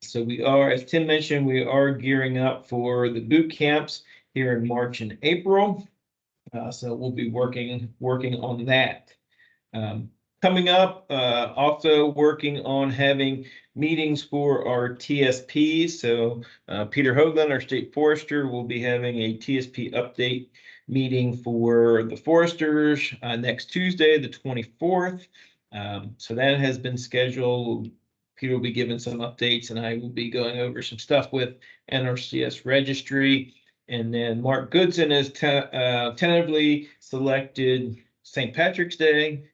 So we are, as Tim mentioned, we are gearing up for the boot camps here in March and April. So we'll be working on that. Coming up, also working on having meetings for our TSPs. So Peter Hoagland, our state forester, will be having a TSP update meeting for the foresters next Tuesday, the 24th. So that has been scheduled. Peter will be giving some updates and I will be going over some stuff with NRCS registry. And then Mark Goodson has tentatively selected St. Patrick's Day,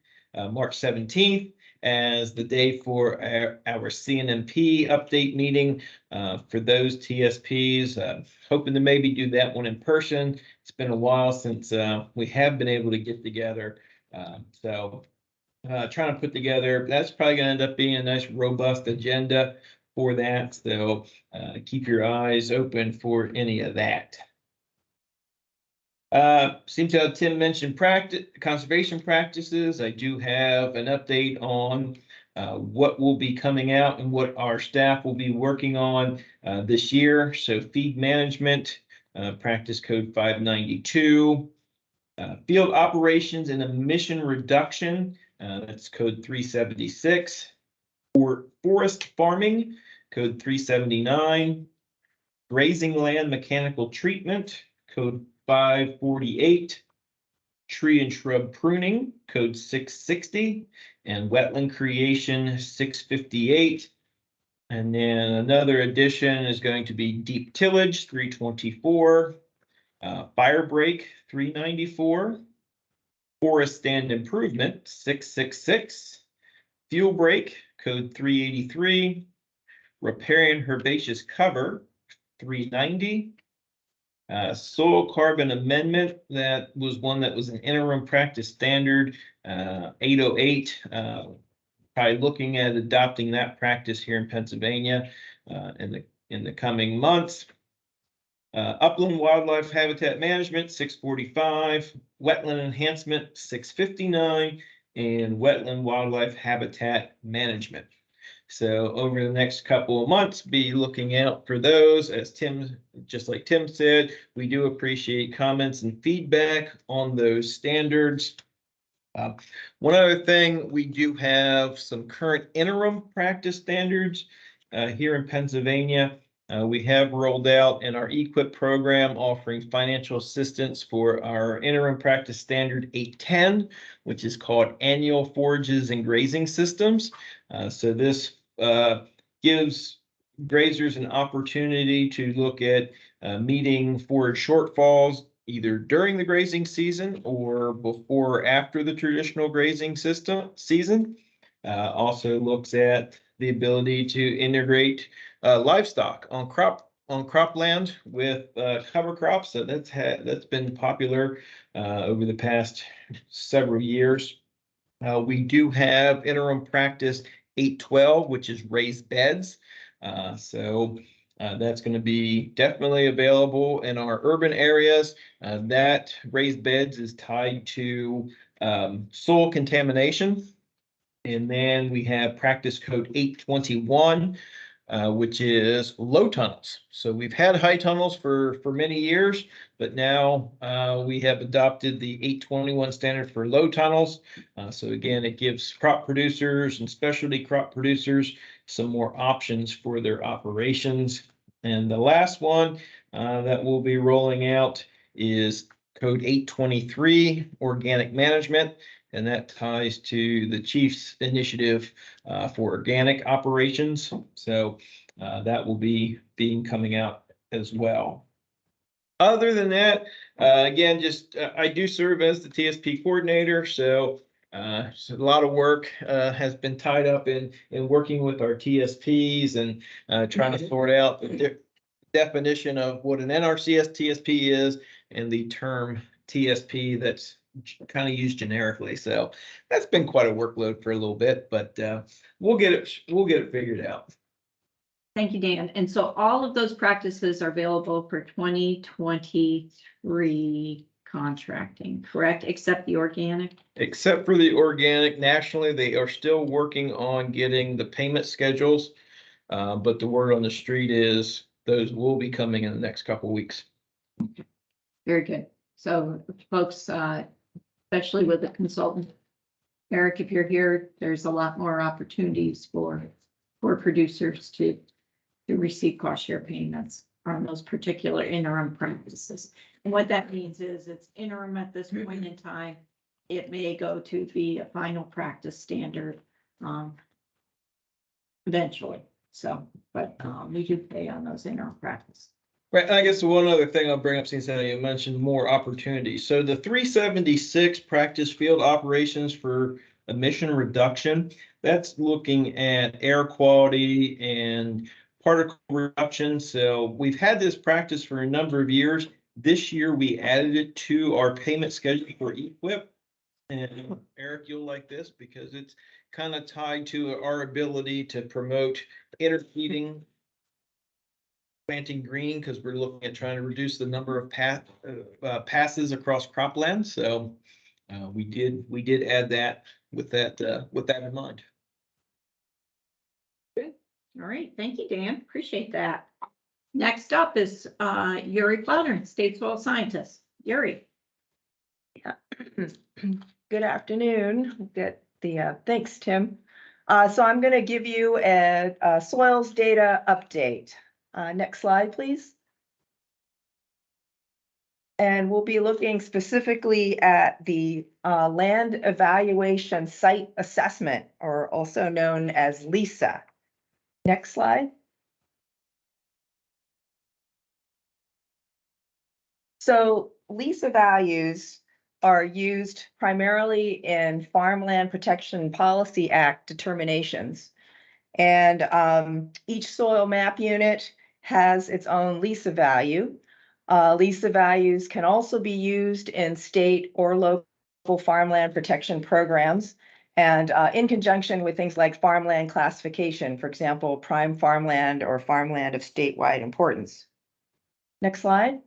March 17th, as the day for our CNMP update meeting for those TSPs. Hoping to maybe do that one in person. It's been a while since we have been able to get together. So trying to put together, that's probably going to end up being a nice robust agenda for that. So keep your eyes open for any of that. Seems to have Tim mentioned conservation practices. I do have an update on what will be coming out and what our staff will be working on this year. So feed management, practice code 592, field operations and emission reduction, that's code 376, for forest farming, code 379, grazing land mechanical treatment, code 548, tree and shrub pruning, code 660, and wetland creation 658. And then another addition is going to be deep tillage 324, fire break 394, forest stand improvement 666, fuel break code 383, riparian herbaceous cover 390. Soil carbon amendment, that was one that was an interim practice standard, 808. Probably looking at adopting that practice here in Pennsylvania in the coming months. Upland wildlife habitat management 645, wetland enhancement 659, and wetland wildlife habitat management. So over the next couple of months, be looking out for those. As Tim, just like Tim said, we do appreciate comments and feedback on those standards. One other thing, we do have some current interim practice standards here in Pennsylvania. We have rolled out in our EQIP program offering financial assistance for our interim practice standard 810, which is called annual forages and grazing systems. So this gives grazers an opportunity to look at meeting forage shortfalls either during the grazing season or before or after the traditional grazing season. Also looks at the ability to integrate livestock on cropland with cover crops. So that's been popular over the past several years. We do have interim practice 812, which is raised beds. That's going to be definitely available in our urban areas. That raised beds is tied to soil contamination. And then we have practice code 821, which is low tunnels. So we've had high tunnels for many years, but now we have adopted the 821 standard for low tunnels. So again, it gives crop producers and specialty crop producers some more options for their operations. And the last one that we'll be rolling out is code 823, organic management. And that ties to the chief's initiative for organic operations. So that will be coming out as well. Other than that, again, just I do serve as the TSP coordinator. So a lot of work has been tied up in working with our TSPs and trying to sort out the definition of what an NRCS TSP is and the term TSP that's kind of used generically. So that's been quite a workload for a little bit, but we'll get it figured out. Thank you, Dan. And so all of those practices are available for 2023 contracting, correct? Except the organic? Except for the organic. Nationally, they are still working on getting the payment schedules. But the word on the street is those will be coming in the next couple of weeks. Very good. So folks, especially with the consultant, Eric, if you're here, there's a lot more opportunities for producers to receive cost share payments on those particular interim practices. And what that means is it's interim at this point in time. It may go to be a final practice standard eventually. So, but we do pay on those interim practice. Right. I guess one other thing I'll bring up, since you mentioned more opportunities. So the 376 practice field operations for emission reduction, that's looking at air quality and particle reduction. So we've had this practice for a number of years. This year we added it to our payment schedule for EQIP. And Eric, you'll like this because it's kind of tied to our ability to promote interseeding, planting green, because we're looking at trying to reduce the number of passes across cropland. So we did add that with that in mind. Good. All right. Thank you, Dan. Appreciate that. Next up is Yuri Plowder, State Soil Scientist. Yuri. Good afternoon. Thanks, Tim. So I'm going to give you a soils data update. Next slide, please. And we'll be looking specifically at the Land Evaluation Site Assessment, or also known as LESA. Next slide. So LESA values are used primarily in Farmland Protection Policy Act determinations. And each soil map unit has its own LESA value. LESA values can also be used in state or local farmland protection programs and in conjunction with things like farmland classification, for example, prime farmland or farmland of statewide importance. Next slide.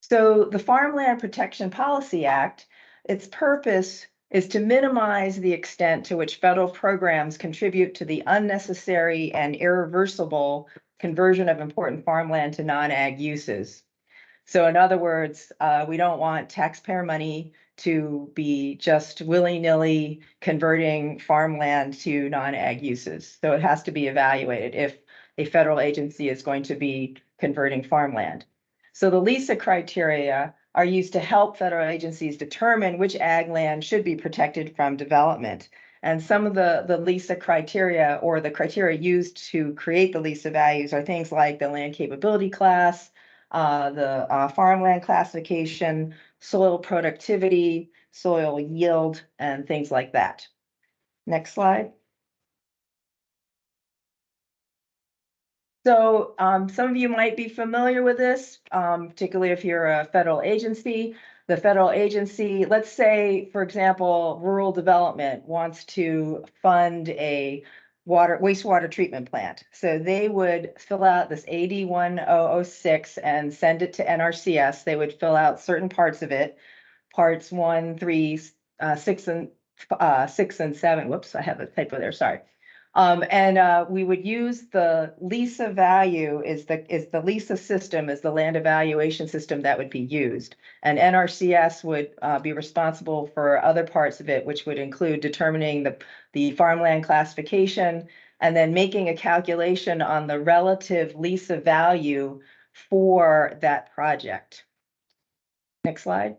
So the Farmland Protection Policy Act, its purpose is to minimize the extent to which federal programs contribute to the unnecessary and irreversible conversion of important farmland to non-ag uses. So in other words, we don't want taxpayer money to be just willy-nilly converting farmland to non-ag uses. So it has to be evaluated. If a federal agency is going to be converting farmland. So the LISA criteria are used to help federal agencies determine which ag land should be protected from development. And some of the LISA criteria or the criteria used to create the LISA values are things like the land capability class, the farmland classification, soil productivity, soil yield, and things like that. Next slide. So some of you might be familiar with this, particularly if you're a federal agency. The federal agency, let's say, for example, rural development wants to fund a wastewater treatment plant. So they would fill out this AD 1006 and send it to NRCS. They would fill out certain parts of it, parts 1, 3, 6, and 7. Whoops, I have a typo there, sorry. We would use the LISA value is the LISA system is the land evaluation system that would be used. And NRCS would be responsible for other parts of it, which would include determining the farmland classification and then making a calculation on the relative LISA value for that project. Next slide.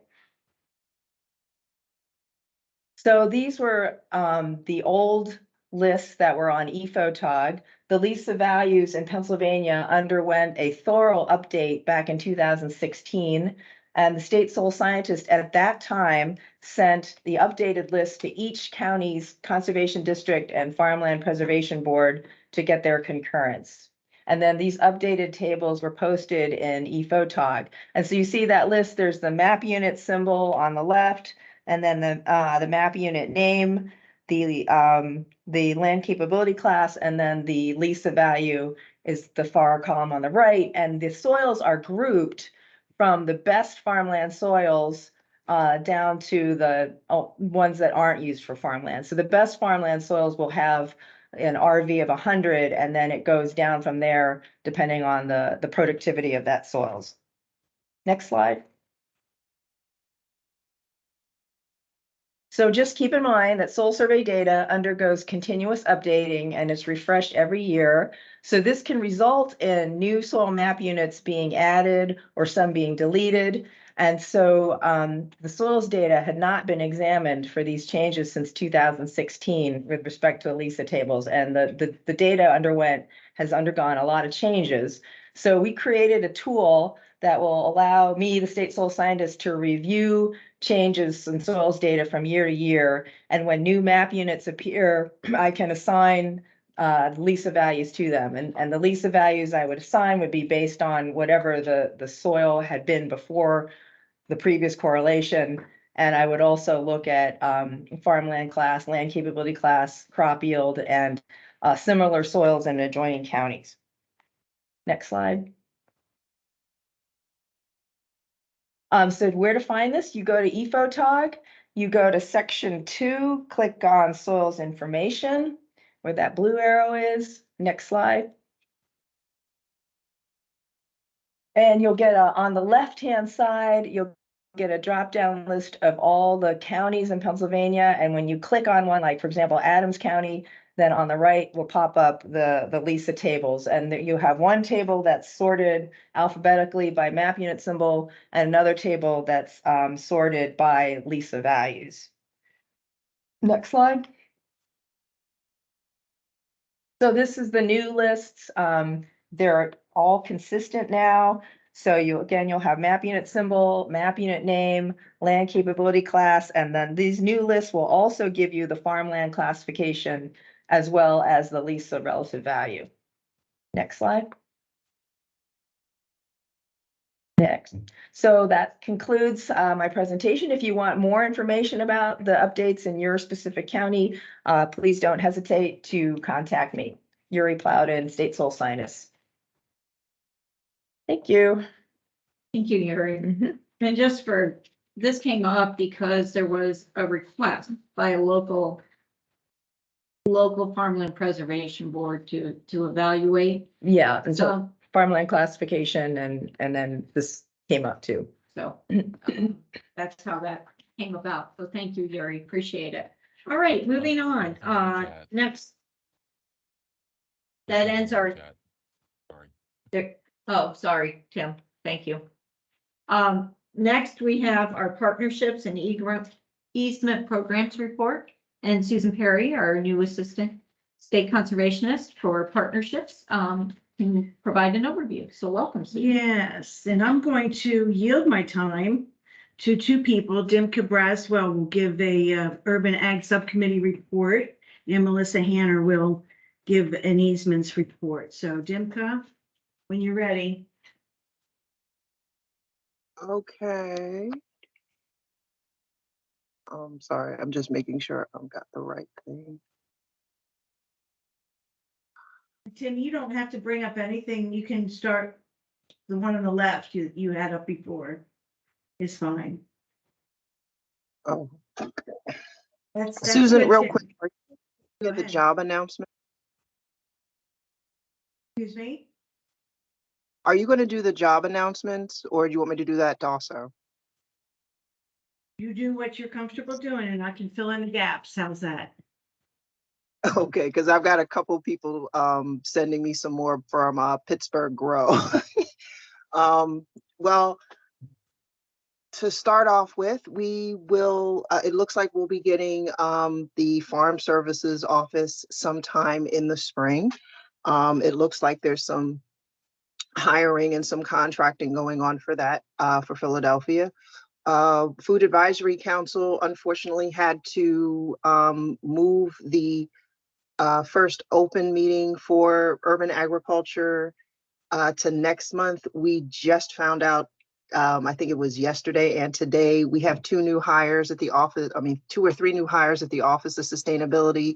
So these were the old lists that were on EFOTOG. The LISA values in Pennsylvania underwent a thorough update back in 2016. And the state soil scientist at that time sent the updated list to each county's conservation district and farmland preservation board to get their concurrence. And then these updated tables were posted in EFOTOG. And so you see that list, there's the map unit symbol on the left, and then the map unit name, the land capability class, and then the LISA value is the far column on the right. And the soils are grouped from the best farmland soils down to the ones that aren't used for farmland. So the best farmland soils will have an RV of 100, and then it goes down from there depending on the productivity of that soils. Next slide. So just keep in mind that soil survey data undergoes continuous updating and is refreshed every year. So this can result in new soil map units being added or some being deleted. And so the soils data had not been examined for these changes since 2016 with respect to the LISA tables. And the data has undergone a lot of changes. So we created a tool that will allow me, the state soil scientist, to review changes in soils data from year to year. And when new map units appear, I can assign LISA values to them. And the LISA values I would assign would be based on whatever the soil had been before the previous correlation. And I would also look at farmland class, land capability class, crop yield, and similar soils in adjoining counties. Next slide. So where to find this? You go to EFOTOG, you go to section 2, click on soils information, where that blue arrow is. Next slide. And you'll get on the left-hand side, you'll get a drop-down list of all the counties in Pennsylvania. And when you click on one, like for example, Adams County, then on the right will pop up the LISA tables. And you have one table that's sorted alphabetically by map unit symbol and another table that's sorted by LISA values. Next slide. So this is the new lists. They're all consistent now. So you'll have map unit symbol, map unit name, land capability class, and then these new lists will also give you the farmland classification as well as the LISA relative value. Next slide. Next. So that concludes my presentation. If you want more information about the updates in your specific county, please don't hesitate to contact me. Yuri Plowden, State Soil Scientist. Thank you. Thank you, Yuri. And just this came up because there was a request by a local farmland preservation board to evaluate. Yeah, and so farmland classification and then this came up too. So that's how that came about. So thank you, Yuri. Appreciate it. All right, moving on. Next. That ends our There, oh, sorry, Tim, thank you. Next, we have our partnerships and easement programs report. And Susan Perry, our new assistant state conservationist for partnerships, can provide an overview. So welcome, Susan. Yes, and I'm going to yield my time to two people. Dimka Braswell will give a Urban Ag Subcommittee report, and Melissa Hanner will give an easements report. So Dimka, when you're ready. Okay. Sorry, I'm just making sure I've got the right thing. Tim, you don't have to bring up anything. You can start the one on the left you had up before. It's fine. Oh, That's Susan, good, real Tim. quick, are you gonna do the job announcement? Excuse me? Are you going to do the job announcements, or do you want me to do that also? You do what you're comfortable doing and I can fill in the gaps. How's that? Okay, because I've got a couple people sending me some more from Pittsburgh Grow. Well, to start off with, we will, it looks like we'll be getting the Farm Services office sometime in the spring. It looks like there's some hiring and some contracting going on for that for Philadelphia. Food Advisory Council unfortunately had to move the first open meeting for urban agriculture to next month. We just found out, I think it was yesterday and today, we have 2 new hires at the office. I mean, 2 or 3 new hires at the Office of Sustainability.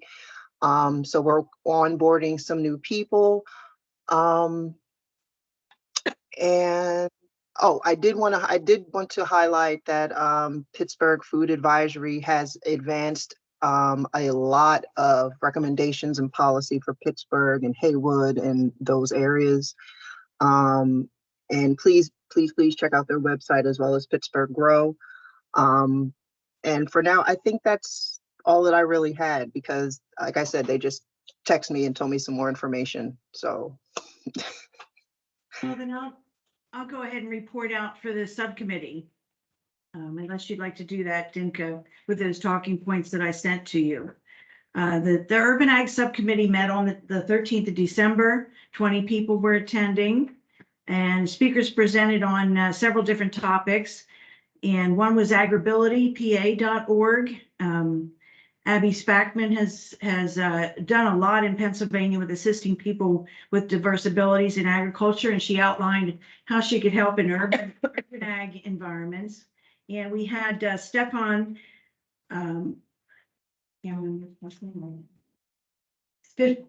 So we're onboarding some new people. And I did want to highlight that Pittsburgh Food Advisory has advanced a lot of recommendations and policy for Pittsburgh and Haywood and those areas. And please check out their website as well as Pittsburgh Grow. And for now, I think that's all that I really had, because like I said, they just text me and told me some more information. So. Well, then I'll go ahead and report out for the subcommittee. Unless you'd like to do that, Dimka, with those talking points that I sent to you. The Urban Ag Subcommittee met on the 13th of December. 20 people were attending, and speakers presented on several different topics. And one was agribilitypa.org. Abby Spackman has done a lot in Pennsylvania with assisting people with diverse abilities in agriculture, and she outlined how she could help in urban ag environments. And we had Stefan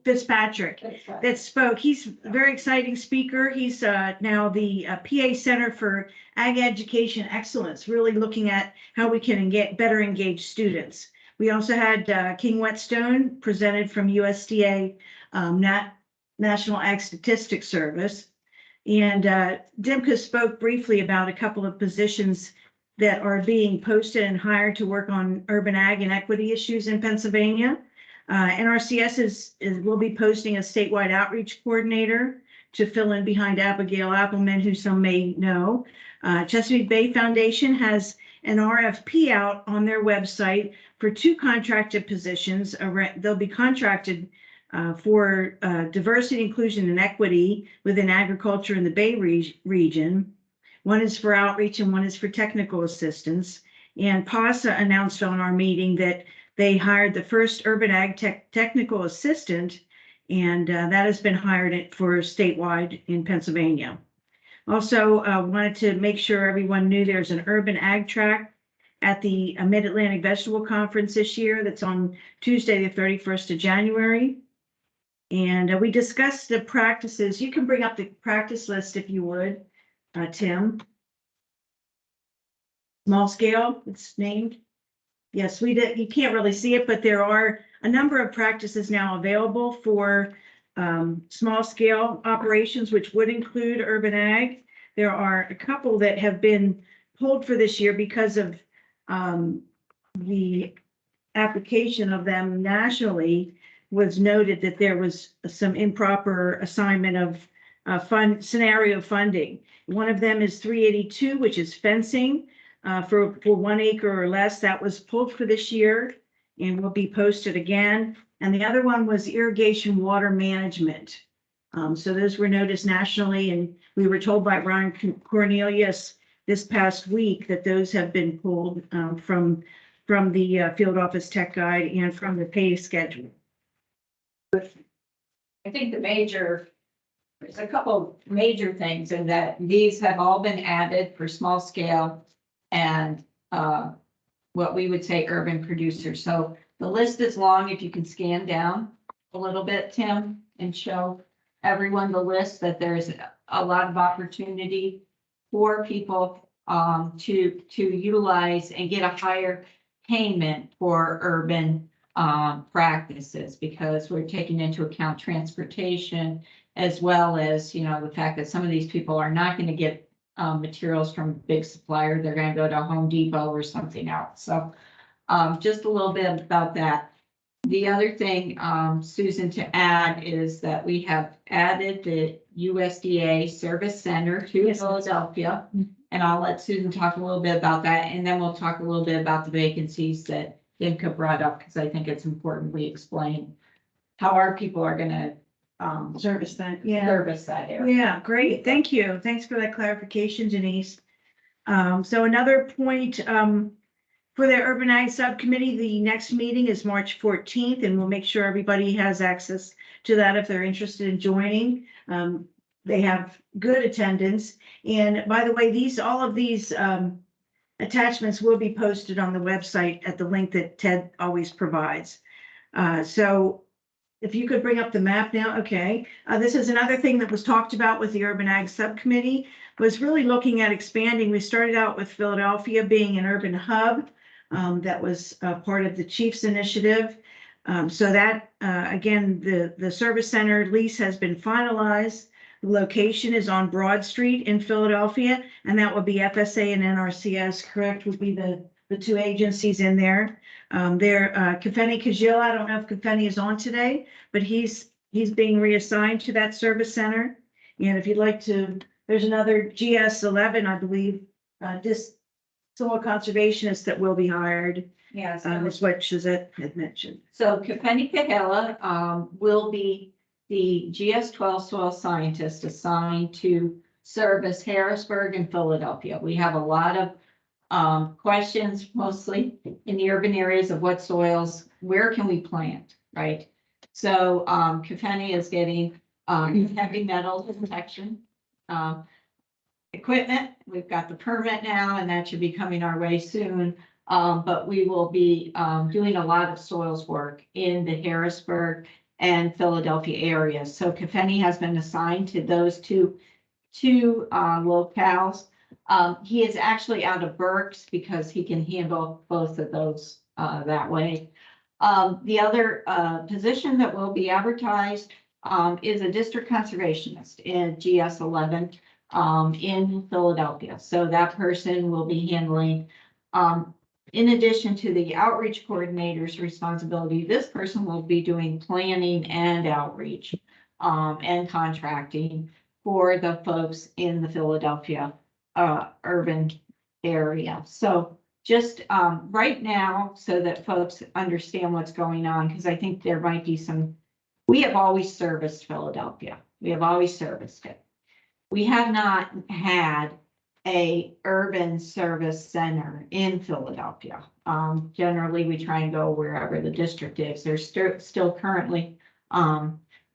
Fitzpatrick that spoke. He's a very exciting speaker. He's now the PA Center for Ag Education Excellence, really looking at how we can better engage students. We also had King Whetstone presented from USDA National Ag Statistics Service. And Dimka spoke briefly about a couple of positions that are being posted and hired to work on urban ag and equity issues in Pennsylvania. NRCS will be posting a statewide outreach coordinator to fill in behind Abigail Appleman, who some may know. Chesapeake Bay Foundation has an RFP out on their website for 2 contracted positions. They'll be contracted for diversity, inclusion, and equity within agriculture in the Bay region. One is for outreach and one is for technical assistance. And PASA announced on our meeting that they hired the first urban ag technical assistant, and that has been hired for statewide in Pennsylvania. Also, wanted to make sure everyone knew there's an urban ag track at the Mid-Atlantic Vegetable Conference this year. That's on Tuesday, the 31st of January. And we discussed the practices. You can bring up the practice list if you would, Tim. Small scale, it's named. Yes, we did. You can't really see it, but there are a number of practices now available for small scale operations, which would include urban ag. There are a couple that have been pulled for this year because of the application of them nationally. Was noted that there was some improper assignment of scenario funding. One of them is 382, which is fencing for 1 acre or less. That was pulled for this year and will be posted again. And the other one was irrigation water management. So those were noticed nationally, and we were told by Ron Cornelius this past week that those have been pulled from the field office tech guide and from the pay schedule. I think there's a couple major things in that these have all been added for small scale and what we would say urban producers. So the list is long. If you can scan down a little bit, Tim, and show everyone the list, that there's a lot of opportunity for people to utilize and get a higher payment for urban practices, because we're taking into account transportation as well as, you know, the fact that some of these people are not going to get materials from a big supplier. They're going to go to Home Depot or something else. So just a little bit about that. The other thing, Susan, to add is that we have added the USDA Service Center to Philadelphia. And I'll let Susan talk a little bit about that. And then we'll talk a little bit about the vacancies that Dimka brought up, because I think it's important we explain how our people are going to Service that, yeah. service that area. Yeah, great. Thank you. Thanks for that clarification, Denise. So another point, for the Urban Ag Subcommittee, the next meeting is March 14th, and we'll make sure everybody has access to that if they're interested in joining. They have good attendance. And by the way, all of these attachments will be posted on the website at the link that Ted always provides. So if you could bring up the map now, okay. This is another thing that was talked about with the Urban Ag Subcommittee, was really looking at expanding. We started out with Philadelphia being an urban hub. That was part of the Chiefs initiative. So that, again, the service center lease has been finalized. The location is on Broad Street in Philadelphia, and that would be FSA and NRCS, correct, would be the two agencies in there. Kafeni Kajil, I don't know if Kafeni is on today, but he's being reassigned to that service center. And if you'd like to, there's another GS11, I believe, soil conservationist that will be hired. Yes. Is what Shazette had mentioned. So Kafeni Kahela will be the GS12 soil scientist assigned to service Harrisburg and Philadelphia. We have a lot of questions, mostly in the urban areas, of what soils, where can we plant, right? So Kafeni is getting heavy metal detection equipment. We've got the permit now, and that should be coming our way soon. But we will be doing a lot of soils work in the Harrisburg and Philadelphia areas. So Kafeni has been assigned to those two locales. He is actually out of Berks because he can handle both of those that way. The other position that will be advertised is a district conservationist in GS11 in Philadelphia. So that person will be handling, in addition to the outreach coordinator's responsibility, this person will be doing planning and outreach and contracting for the folks in the Philadelphia urban area. So just right now, so that folks understand what's going on, because I think there might be some, we have always serviced Philadelphia. We have always serviced it. We have not had a urban service center in Philadelphia. Generally, we try and go wherever the district is. There's still currently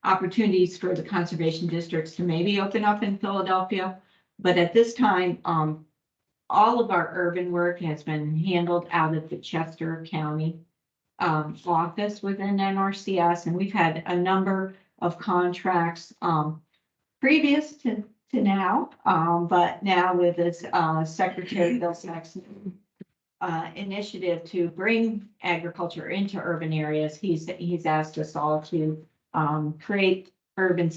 opportunities for the conservation districts to maybe open up in Philadelphia. But at this time, all of our urban work has been handled out of the Chester County office within NRCS. And we've had a number of contracts previous to now, but now with this Secretary Bill Saxon initiative to bring agriculture into urban areas, he's asked us all to create urban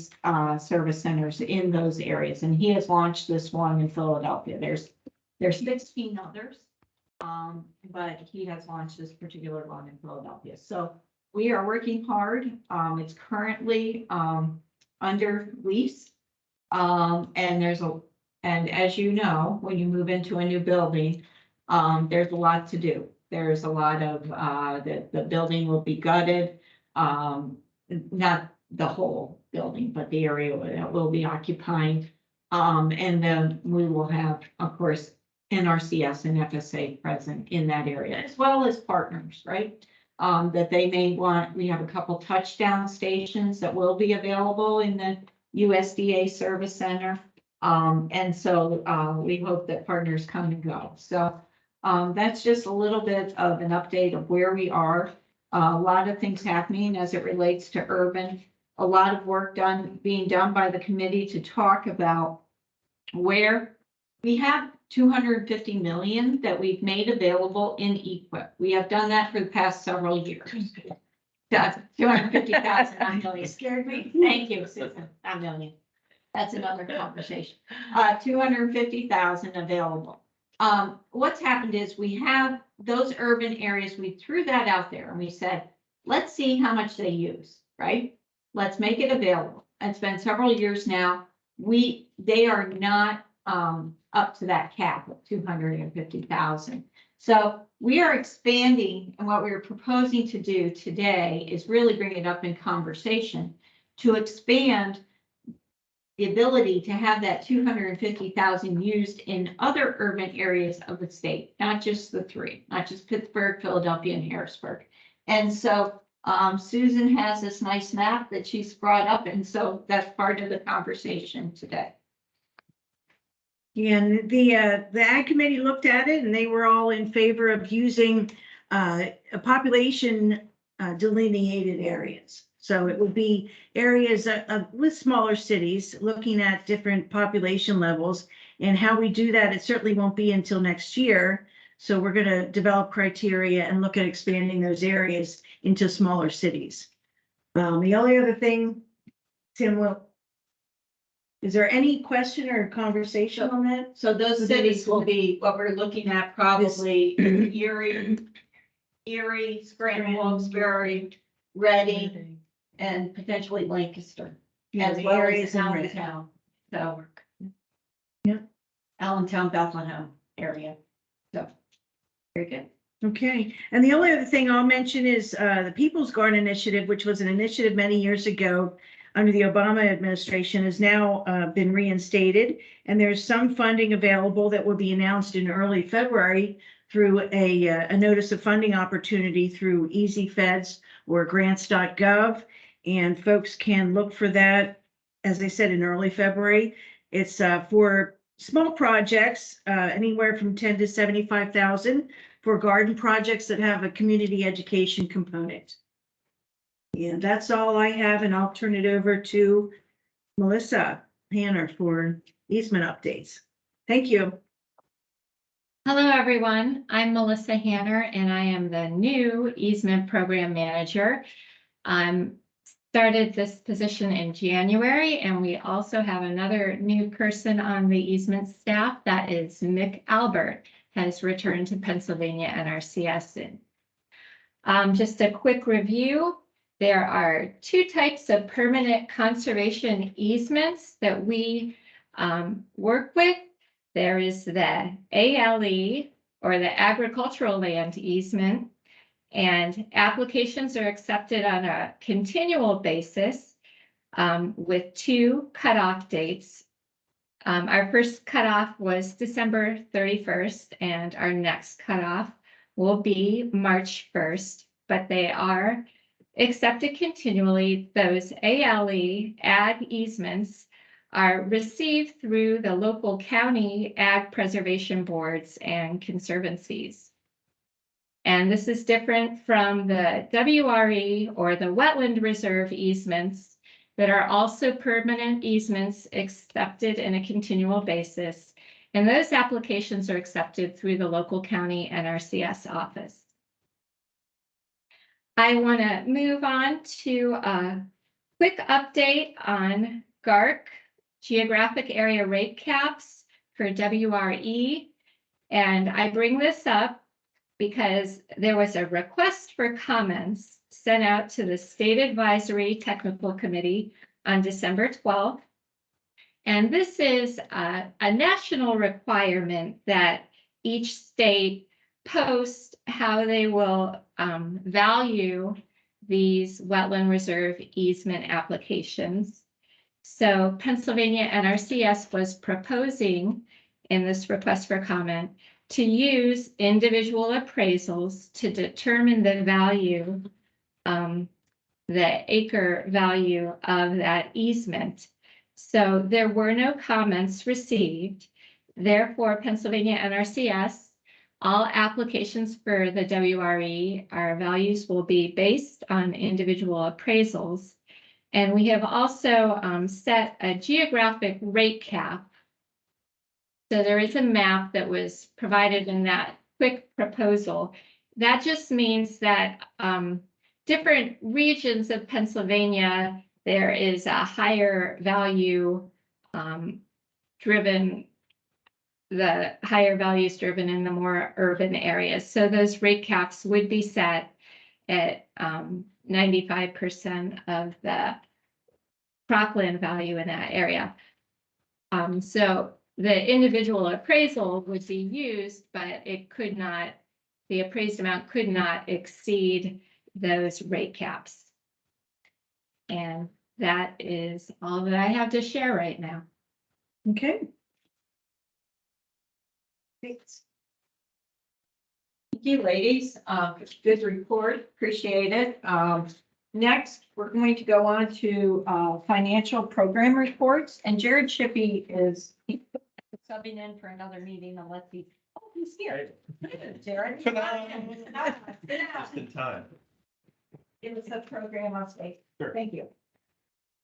service centers in those areas, and he has launched this one in Philadelphia. There's 16 others, but he has launched this particular one in Philadelphia. So we are working hard. It's currently under lease. And and as you know, when you move into a new building, there's a lot to do. There's a lot of, the building will be gutted. Not the whole building, but the area that will be occupied. And then we will have, of course, NRCS and FSA present in that area, as well as partners, right? That they may want, we have a couple touchdown stations that will be available in the USDA Service Center. And so we hope that partners come and go. So that's just a little bit of an update of where we are. A lot of things happening as it relates to urban. A lot of work being done by the committee to talk about where we have 250 million that we've made available in EQIP. We have done that for the past several years. That's 250,000, not million. Scared me. Thank you, Susan, not million. That's another conversation. 250,000 available. What's happened is we have those urban areas, we threw that out there and we said, let's see how much they use, right? Let's make it available. It's been several years now. They are not up to that cap of 250,000. So we are expanding, and what we're proposing to do today is really bring it up in conversation to expand the ability to have that 250,000 used in other urban areas of the state, not just the three, not just Pittsburgh, Philadelphia, and Harrisburg. And so Susan has this nice map that she's brought up, and so that's part of the conversation today. And the Ag Committee looked at it and they were all in favor of using a population delineated areas. So it would be areas with smaller cities, looking at different population levels. And how we do that, it certainly won't be until next year. So we're going to develop criteria and look at expanding those areas into smaller cities. The only other thing, Tim, is there any question or conversation on that? So those cities will be what we're looking at, probably Erie, Scranton, Wilkes-Barre, Reading, and potentially Lancaster, as the well as areas in red. Allentown. So, Yeah. Allentown, Bethlehem area. So, very good. Okay, and the only other thing I'll mention is the People's Garden Initiative, which was an initiative many years ago under the Obama administration, has now been reinstated. And there's some funding available that will be announced in early February through a notice of funding opportunity through Easy Feds or grants.gov. And folks can look for that, as I said, in early February. It's for small projects, anywhere from 10 to 75,000 for garden projects that have a community education component. And that's all I have, and I'll turn it over to Melissa Hanner for easement updates. Thank you. Hello, everyone. I'm Melissa Hanner, and I am the new easement program manager. Started this position in January, and we also have another new person on the easement staff. That is Mick Albert, has returned to Pennsylvania NRCS. Just a quick review. There are two types of permanent conservation easements that we work with. There is the ALE, or the agricultural land easement, and applications are accepted on a continual basis with two cutoff dates. Our first cutoff was December 31st, and our next cutoff will be March 1st, but they are accepted continually. Those ALE ag easements are received through the local county ag preservation boards and conservancies. And this is different from the WRE or the wetland reserve easements that are also permanent easements accepted in a continual basis. And those applications are accepted through the local county NRCS office. I want to move on to a quick update on GARC, geographic area rate caps for WRE. And I bring this up because there was a request for comments sent out to the State Advisory Technical Committee on December 12th. And this is a national requirement that each state post how they will value these wetland reserve easement applications. So Pennsylvania NRCS was proposing in this request for comment to use individual appraisals to determine the value, the acre value of that easement. So there were no comments received. Therefore, Pennsylvania NRCS, all applications for the WRE, our values will be based on individual appraisals. And we have also set a geographic rate cap. So there is a map that was provided in that quick proposal. That just means that different regions of Pennsylvania, there is a higher value driven, the higher values driven in the more urban areas. So those rate caps would be set at 95% of the cropland value in that area. So the individual appraisal would be used, but it could not, the appraised amount could not exceed those rate caps. And that is all that I have to share right now. Okay. Thank you, ladies. Good report. Appreciate it. Next, we're going to go on to financial program reports, and Jared Shippey is subbing in for another meeting unless he's here. Jared. Just in time. Give us a program update. Sure. Thank you.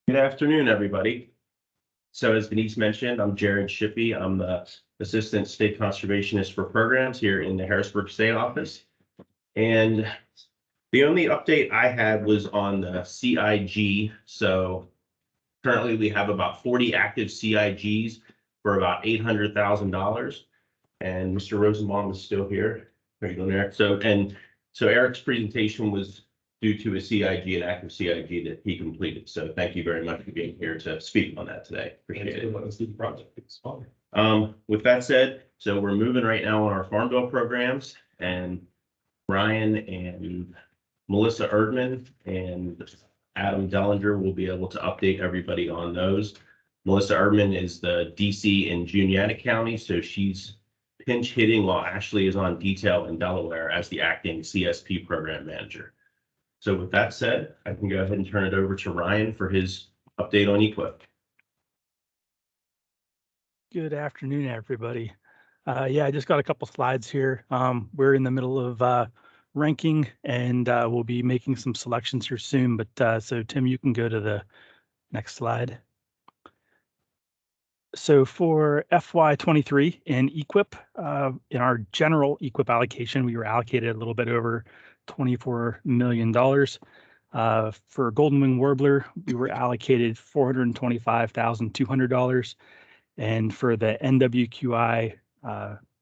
Good afternoon, everybody. So as Denise mentioned, I'm Jared Shippey. I'm the Assistant State Conservationist for Programs here in the Harrisburg State Office. And the only update I had was on the CIG. So currently we have about 40 active CIGs for about $800,000. And Mr. Rosenbaum is still here. There you go, Eric. So Eric's presentation was due to a CIG, an active CIG that he completed. So thank you very much for being here to speak on that today. Appreciate it. With that said, so we're moving right now on our Farm Bill programs, and Brian and Melissa Erdman and Adam Dellinger will be able to update everybody on those. Melissa Erdman is the DC in Juniata County, so she's pinch hitting while Ashley is on detail in Delaware as the acting CSP program manager. So with that said, I can go ahead and turn it over to Ryan for his update on EQIP. Good afternoon, everybody. Yeah, I just got a couple slides here. We're in the middle of ranking, and we'll be making some selections here soon. But so Tim, you can go to the next slide. So for FY23 in EQIP, in our general EQIP allocation, we were allocated a little bit over $24 million. For Golden Wing Warbler, we were allocated $425,200. And for the NWQI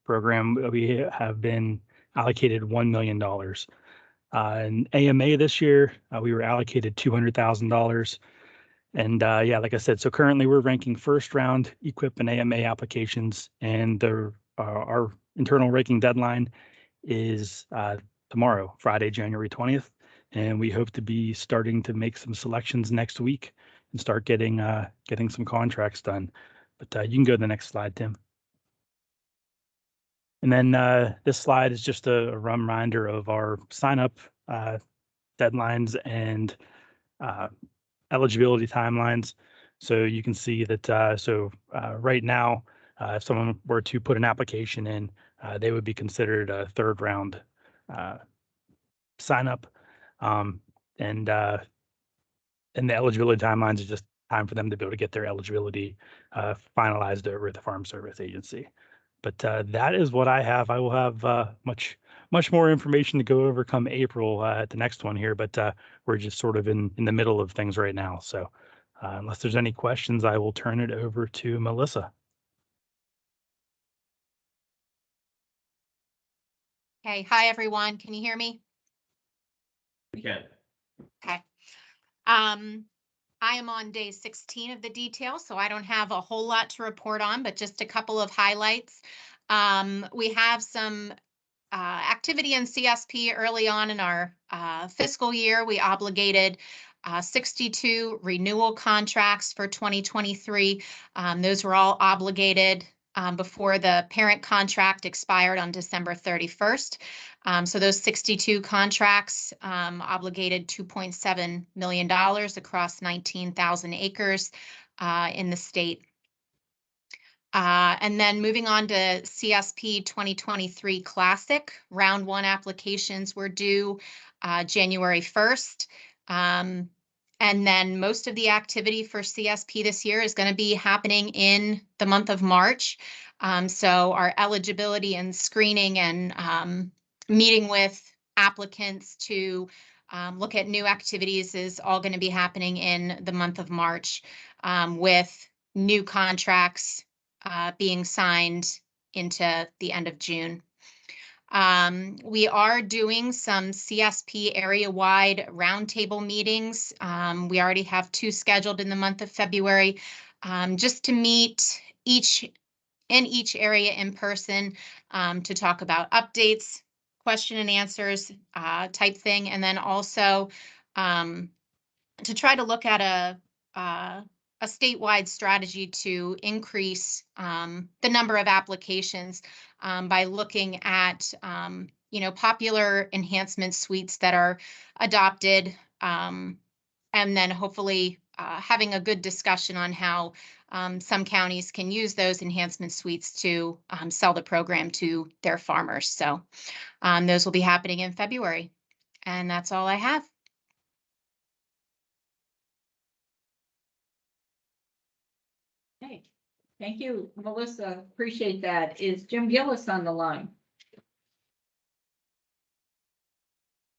program, we have been allocated $1 million. In AMA this year, we were allocated $200,000. And yeah, like I said, so currently we're ranking first round EQIP and AMA applications, and our internal ranking deadline is tomorrow, Friday, January 20th. And we hope to be starting to make some selections next week and start getting some contracts done. But you can go to the next slide, Tim. And then this slide is just a reminder of our sign up deadlines and eligibility timelines. So you can see that right now, if someone were to put an application in, they would be considered a third round sign up. And the eligibility timelines is just time for them to be able to get their eligibility finalized over at the Farm Service Agency. But that is what I have. I will have much more information to go over come April at the next one here, but we're just sort of in the middle of things right now. So unless there's any questions, I will turn it over to Melissa. Okay, hi everyone. Can you hear me? We can. Okay. I am on day 16 of the detail, so I don't have a whole lot to report on, but just a couple of highlights. We have some activity in CSP early on in our fiscal year. We obligated 62 renewal contracts for 2023. Those were all obligated before the parent contract expired on December 31st. So those 62 contracts obligated $2.7 million across 19,000 acres in the state. And then moving on to CSP 2023 Classic, round one applications were due January 1st. And then most of the activity for CSP this year is going to be happening in the month of March. So our eligibility and screening and meeting with applicants to look at new activities is all going to be happening in the month of March with new contracts being signed into the end of June. We are doing some CSP area-wide roundtable meetings. We already have 2 scheduled in the month of February, just to meet in each area in person to talk about updates, question and answers type thing, and then also to try to look at a statewide strategy to increase the number of applications by looking at popular enhancement suites that are adopted, and then hopefully having a good discussion on how some counties can use those enhancement suites to sell the program to their farmers. So those will be happening in February, and that's all I have. Okay, thank you, Melissa. Appreciate that. Is Jim Gillis on the line?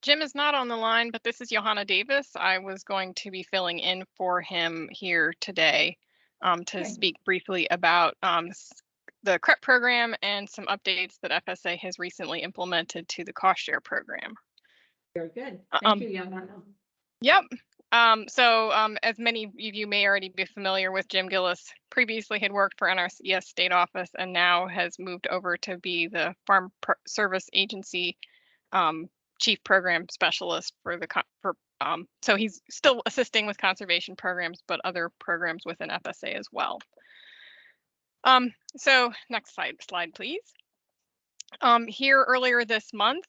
Jim is not on the line, but this is Johanna Davis. I was going to be filling in for him here today to speak briefly about the CREP program and some updates that FSA has recently implemented to the cost share program. Very good. Thank you, Johanna. Yep. As many of you may already be familiar with, Jim Gillis previously had worked for NRCS state office and now has moved over to be the Farm Service Agency chief program specialist for the so he's still assisting with conservation programs, but other programs within FSA as well. So next slide, please. Here earlier this month,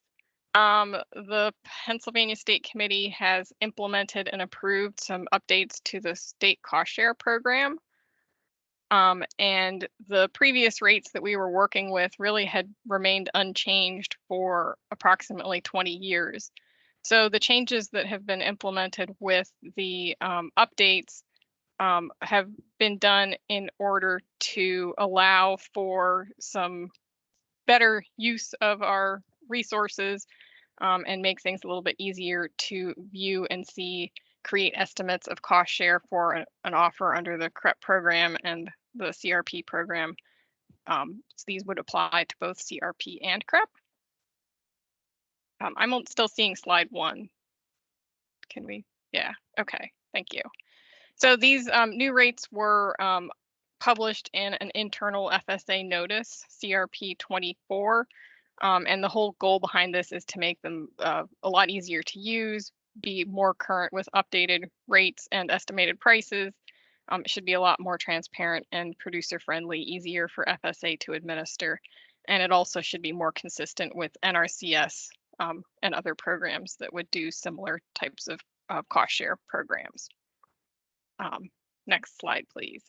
the Pennsylvania State Committee has implemented and approved some updates to the state cost share program. And the previous rates that we were working with really had remained unchanged for approximately 20 years. So the changes that have been implemented with the updates have been done in order to allow for some better use of our resources and make things a little bit easier to view and see, create estimates of cost share for an offer under the CREP program and the CRP program. So these would apply to both CRP and CREP. I'm still seeing slide 1. Can we? Yeah, okay, thank you. So these new rates were published in an internal FSA notice, CRP 24. And the whole goal behind this is to make them a lot easier to use, be more current with updated rates and estimated prices. It should be a lot more transparent and producer friendly, easier for FSA to administer. And it also should be more consistent with NRCS and other programs that would do similar types of cost share programs. Next slide, please.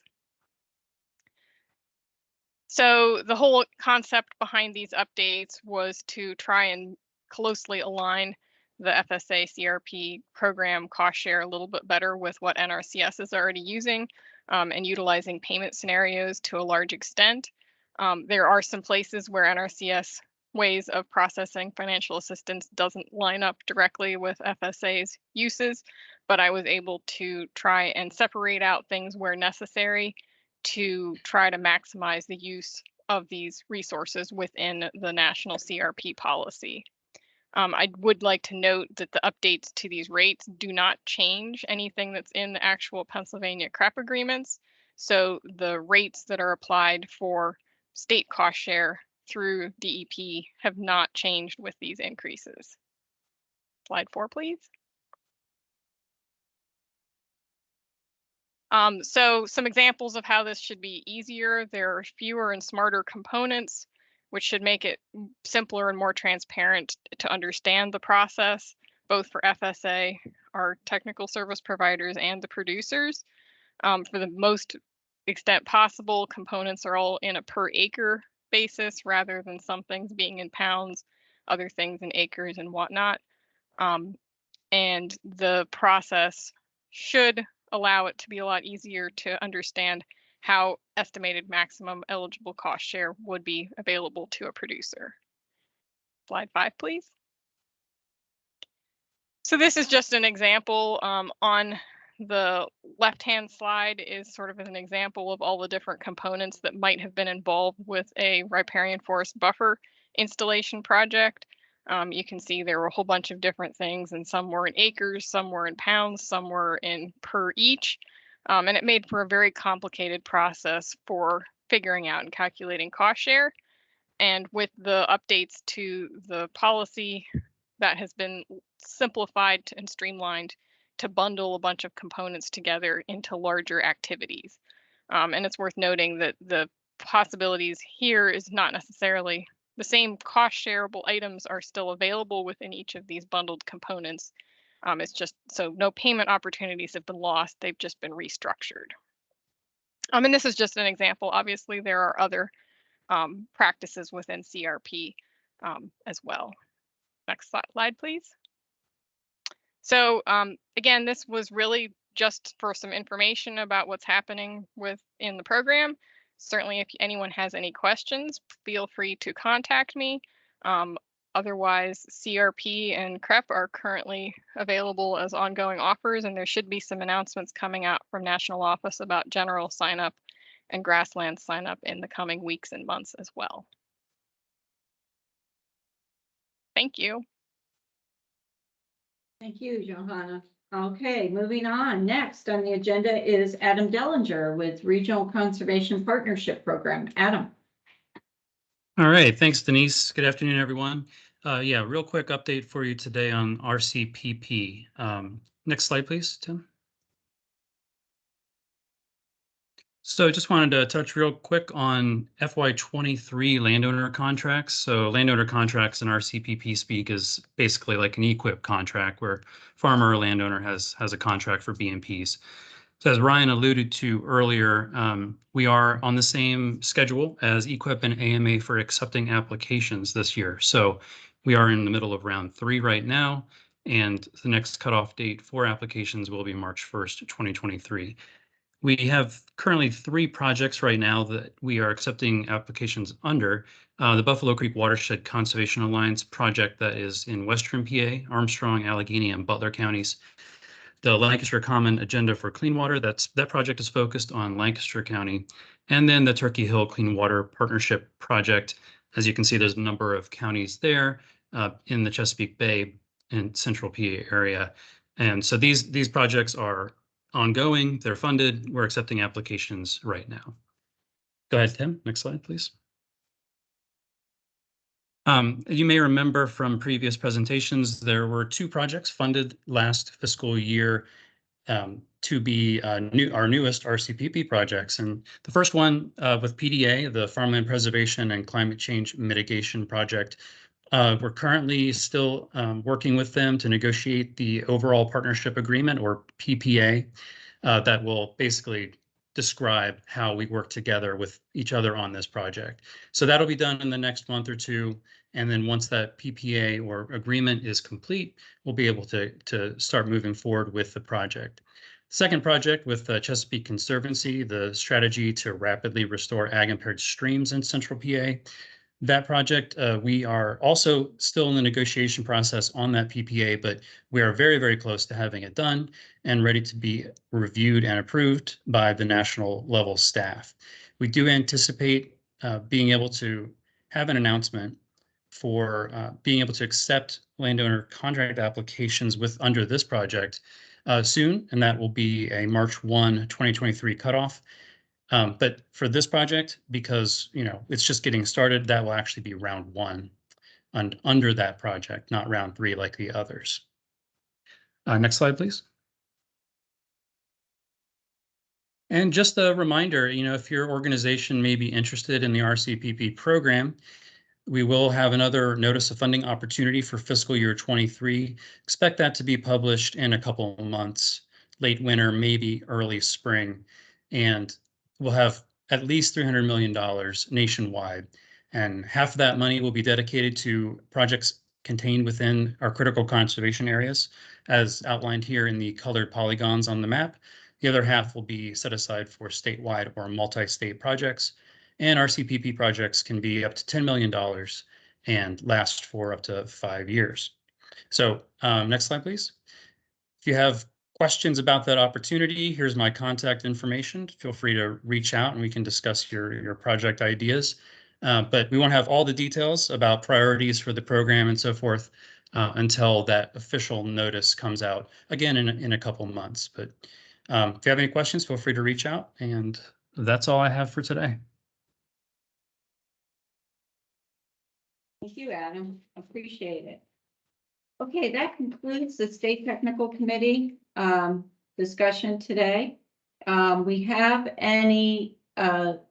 So the whole concept behind these updates was to try and closely align the FSA CRP program cost share a little bit better with what NRCS is already using and utilizing payment scenarios to a large extent. There are some places where NRCS ways of processing financial assistance doesn't line up directly with FSA's uses, but I was able to try and separate out things where necessary to try to maximize the use of these resources within the national CRP policy. I would like to note that the updates to these rates do not change anything that's in the actual Pennsylvania CREP agreements. So the rates that are applied for state cost share through DEP have not changed with these increases. Slide 4, please. So some examples of how this should be easier. There are fewer and smarter components, which should make it simpler and more transparent to understand the process, both for FSA, our technical service providers, and the producers. For the most extent possible, components are all in a per acre basis rather than some things being in pounds, other things in acres and whatnot. And the process should allow it to be a lot easier to understand how estimated maximum eligible cost share would be available to a producer. Slide 5, please. So this is just an example. On the left-hand slide is sort of an example of all the different components that might have been involved with a riparian forest buffer installation project. You can see there were a whole bunch of different things, and some were in acres, some were in pounds, some were in per each. And it made for a very complicated process for figuring out and calculating cost share. And with the updates to the policy, that has been simplified and streamlined to bundle a bunch of components together into larger activities. And it's worth noting that the possibilities here is not necessarily the same cost shareable items are still available within each of these bundled components. It's just so no payment opportunities have been lost. They've just been restructured. And this is just an example. Obviously, there are other practices within CRP as well. Next slide, please. So again, this was really just for some information about what's happening within the program. Certainly, if anyone has any questions, feel free to contact me. Otherwise, CRP and CREP are currently available as ongoing offers, and there should be some announcements coming out from National Office about general sign up and grassland sign up in the coming weeks and months as well. Thank you. Thank you, Johanna. Okay, moving on. Next on the agenda is Adam Dellinger with Regional Conservation Partnership Program. Adam. All right, thanks, Denise. Good afternoon, everyone. Yeah, real quick update for you today on RCPP. Next slide, please, Tim. So just wanted to touch real quick on FY23 landowner contracts. So landowner contracts in RCPP speak is basically like an EQIP contract where farmer or landowner has a contract for BMPs. So as Ryan alluded to earlier, we are on the same schedule as EQIP and AMA for accepting applications this year. So we are in the middle of round 3 right now, and the next cutoff date for applications will be March 1st, 2023. We have currently 3 projects right now that we are accepting applications under. The Buffalo Creek Watershed Conservation Alliance project that is in Western PA, Armstrong, Allegheny, and Butler counties. The Lancaster Common Agenda for Clean Water, that project is focused on Lancaster County. And then the Turkey Hill Clean Water Partnership Project. As you can see, there's a number of counties there in the Chesapeake Bay and Central PA area. And so these projects are ongoing, they're funded, we're accepting applications right now. Go ahead, Tim, next slide, please. You may remember from previous presentations, there were 2 projects funded last fiscal year to be our newest RCPP projects. And the first one with PDA, the Farmland Preservation and Climate Change Mitigation Project, we're currently still working with them to negotiate the overall partnership agreement, or PPA, that will basically describe how we work together with each other on this project. So that'll be done in the next month or 2. And then once that PPA or agreement is complete, we'll be able to start moving forward with the project. Second project with Chesapeake Conservancy, the strategy to rapidly restore ag-impaired streams in Central PA. That project, we are also still in the negotiation process on that PPA, but we are very, very close to having it done and ready to be reviewed and approved by the national level staff. We do anticipate being able to have an announcement for being able to accept landowner contract applications under this project soon, and that will be a March 1, 2023 cutoff. But for this project, because it's just getting started, that will actually be round 1 under that project, not round 3 like the others. Next slide, please. And just a reminder, if your organization may be interested in the RCPP program, we will have another notice of funding opportunity for fiscal year 23. Expect that to be published in a couple of months, late winter, maybe early spring. And we'll have at least $300 million nationwide. And half of that money will be dedicated to projects contained within our critical conservation areas, as outlined here in the colored polygons on the map. The other half will be set aside for statewide or multi-state projects. And RCPP projects can be up to $10 million and last for up to 5 years. So next slide, please. If you have questions about that opportunity, here's my contact information. Feel free to reach out and we can discuss your project ideas. But we won't have all the details about priorities for the program and so forth until that official notice comes out, again, in a couple months. But if you have any questions, feel free to reach out. And that's all I have for today. Thank you, Adam. Appreciate it. Okay, that concludes the State Technical Committee discussion today. We have any, at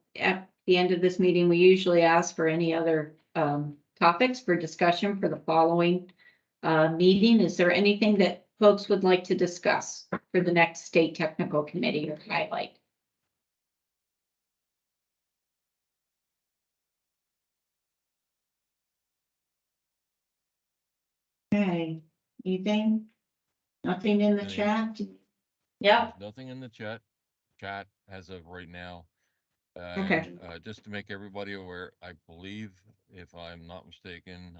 the end of this meeting, we usually ask for any other topics for discussion for the following meeting. Is there anything that folks would like to discuss for the next State Technical Committee or highlight? Okay, anything? Nothing in the chat? Yep. Nothing in the chat as of right now. Okay. And, just to make everybody aware, I believe, if I'm not mistaken,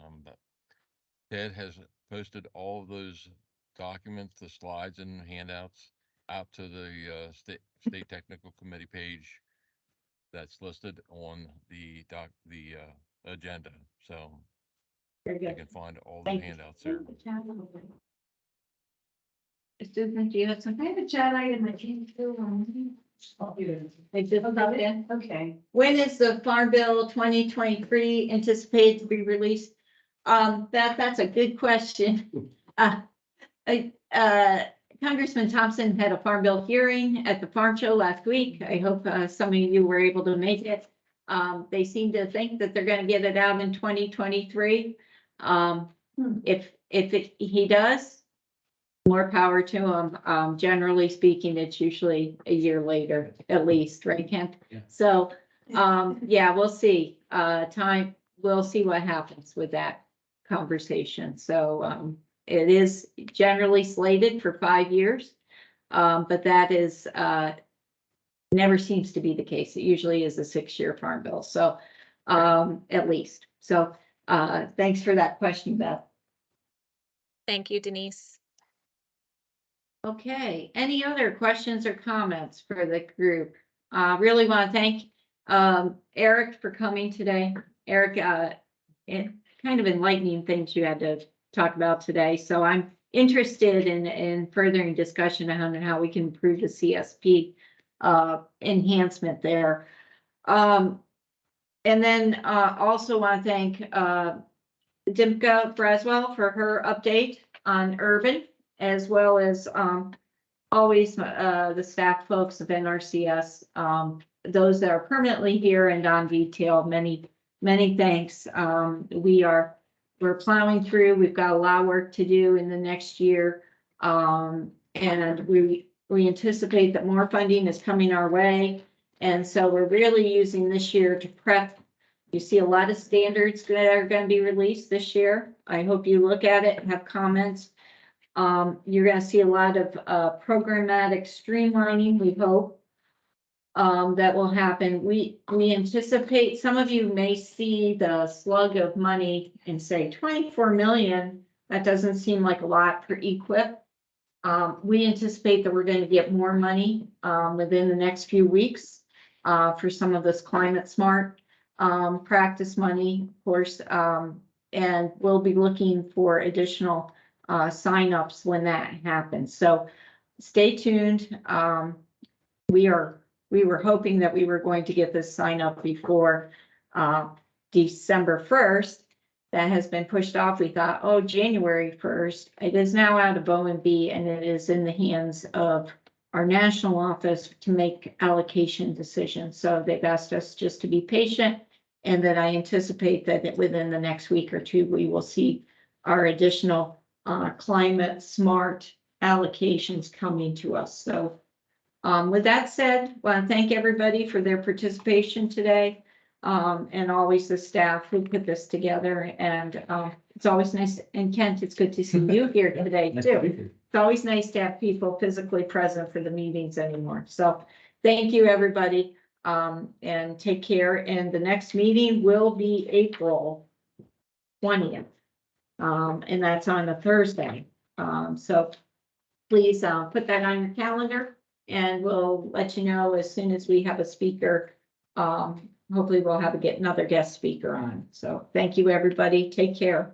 Ted has posted all of those documents, the slides and handouts out to the State Technical Committee page that's listed on the agenda. So Very good. you can find all the Thank you. handouts there. Susan, do you have something? I have a chat item that came through. They just popped in. Okay. When is the Farm Bill 2023 anticipated to be released? That's a good question. Congressman Thompson had a Farm Bill hearing at the Farm Show last week. I hope some of you were able to make it. They seem to think that they're going to get it out in 2023. If he does, more power to him. Generally speaking, it's usually a year later, at least, right, Kent? Yeah. So, yeah, we'll see. We'll see what happens with that conversation. So, it is generally slated for 5 years, but that is never seems to be the case. It usually is a 6-year farm bill. So, at least. So, thanks for that question, Beth. Thank you, Denise. Okay, any other questions or comments for the group? Really want to thank Eric for coming today. Eric, kind of enlightening things you had to talk about today. So I'm interested in furthering discussion on how we can improve the CSP enhancement there. And then also want to thank Dimka Braswell for her update on urban, as well as always the staff folks of NRCS, those that are permanently here and on detail. Many thanks. We're plowing through. We've got a lot of work to do in the next year, and we anticipate that more funding is coming our way, and so we're really using this year to prep. You see a lot of standards that are going to be released this year. I hope you look at it and have comments. You're going to see a lot of programmatic streamlining, we hope, that will happen. We anticipate, some of you may see the slug of money and say 24 million. That doesn't seem like a lot for EQIP. We anticipate that we're going to get more money within the next few weeks for some of this climate smart practice money. Of course, And we'll be looking for additional signups when that happens. So stay tuned. We were hoping that we were going to get this sign up before December 1st. That has been pushed off. We thought, oh, January 1st. It is now out of OMB and it is in the hands of our national office to make allocation decisions. So they've asked us just to be patient, and that I anticipate that within the next week or two, we will see our additional climate smart allocations coming to us. So with that said, I want to thank everybody for their participation today, and always the staff who put this together. And it's always nice. And Kent, it's good to see you here today too. It's always nice to have people physically present for the meetings anymore. So thank you, everybody, and take care. And the next meeting will be April 20th, and that's on a Thursday. So please put that on your calendar, and we'll let you know as soon as we have a speaker. Hopefully we'll have another guest speaker on. So thank you, everybody. Take care.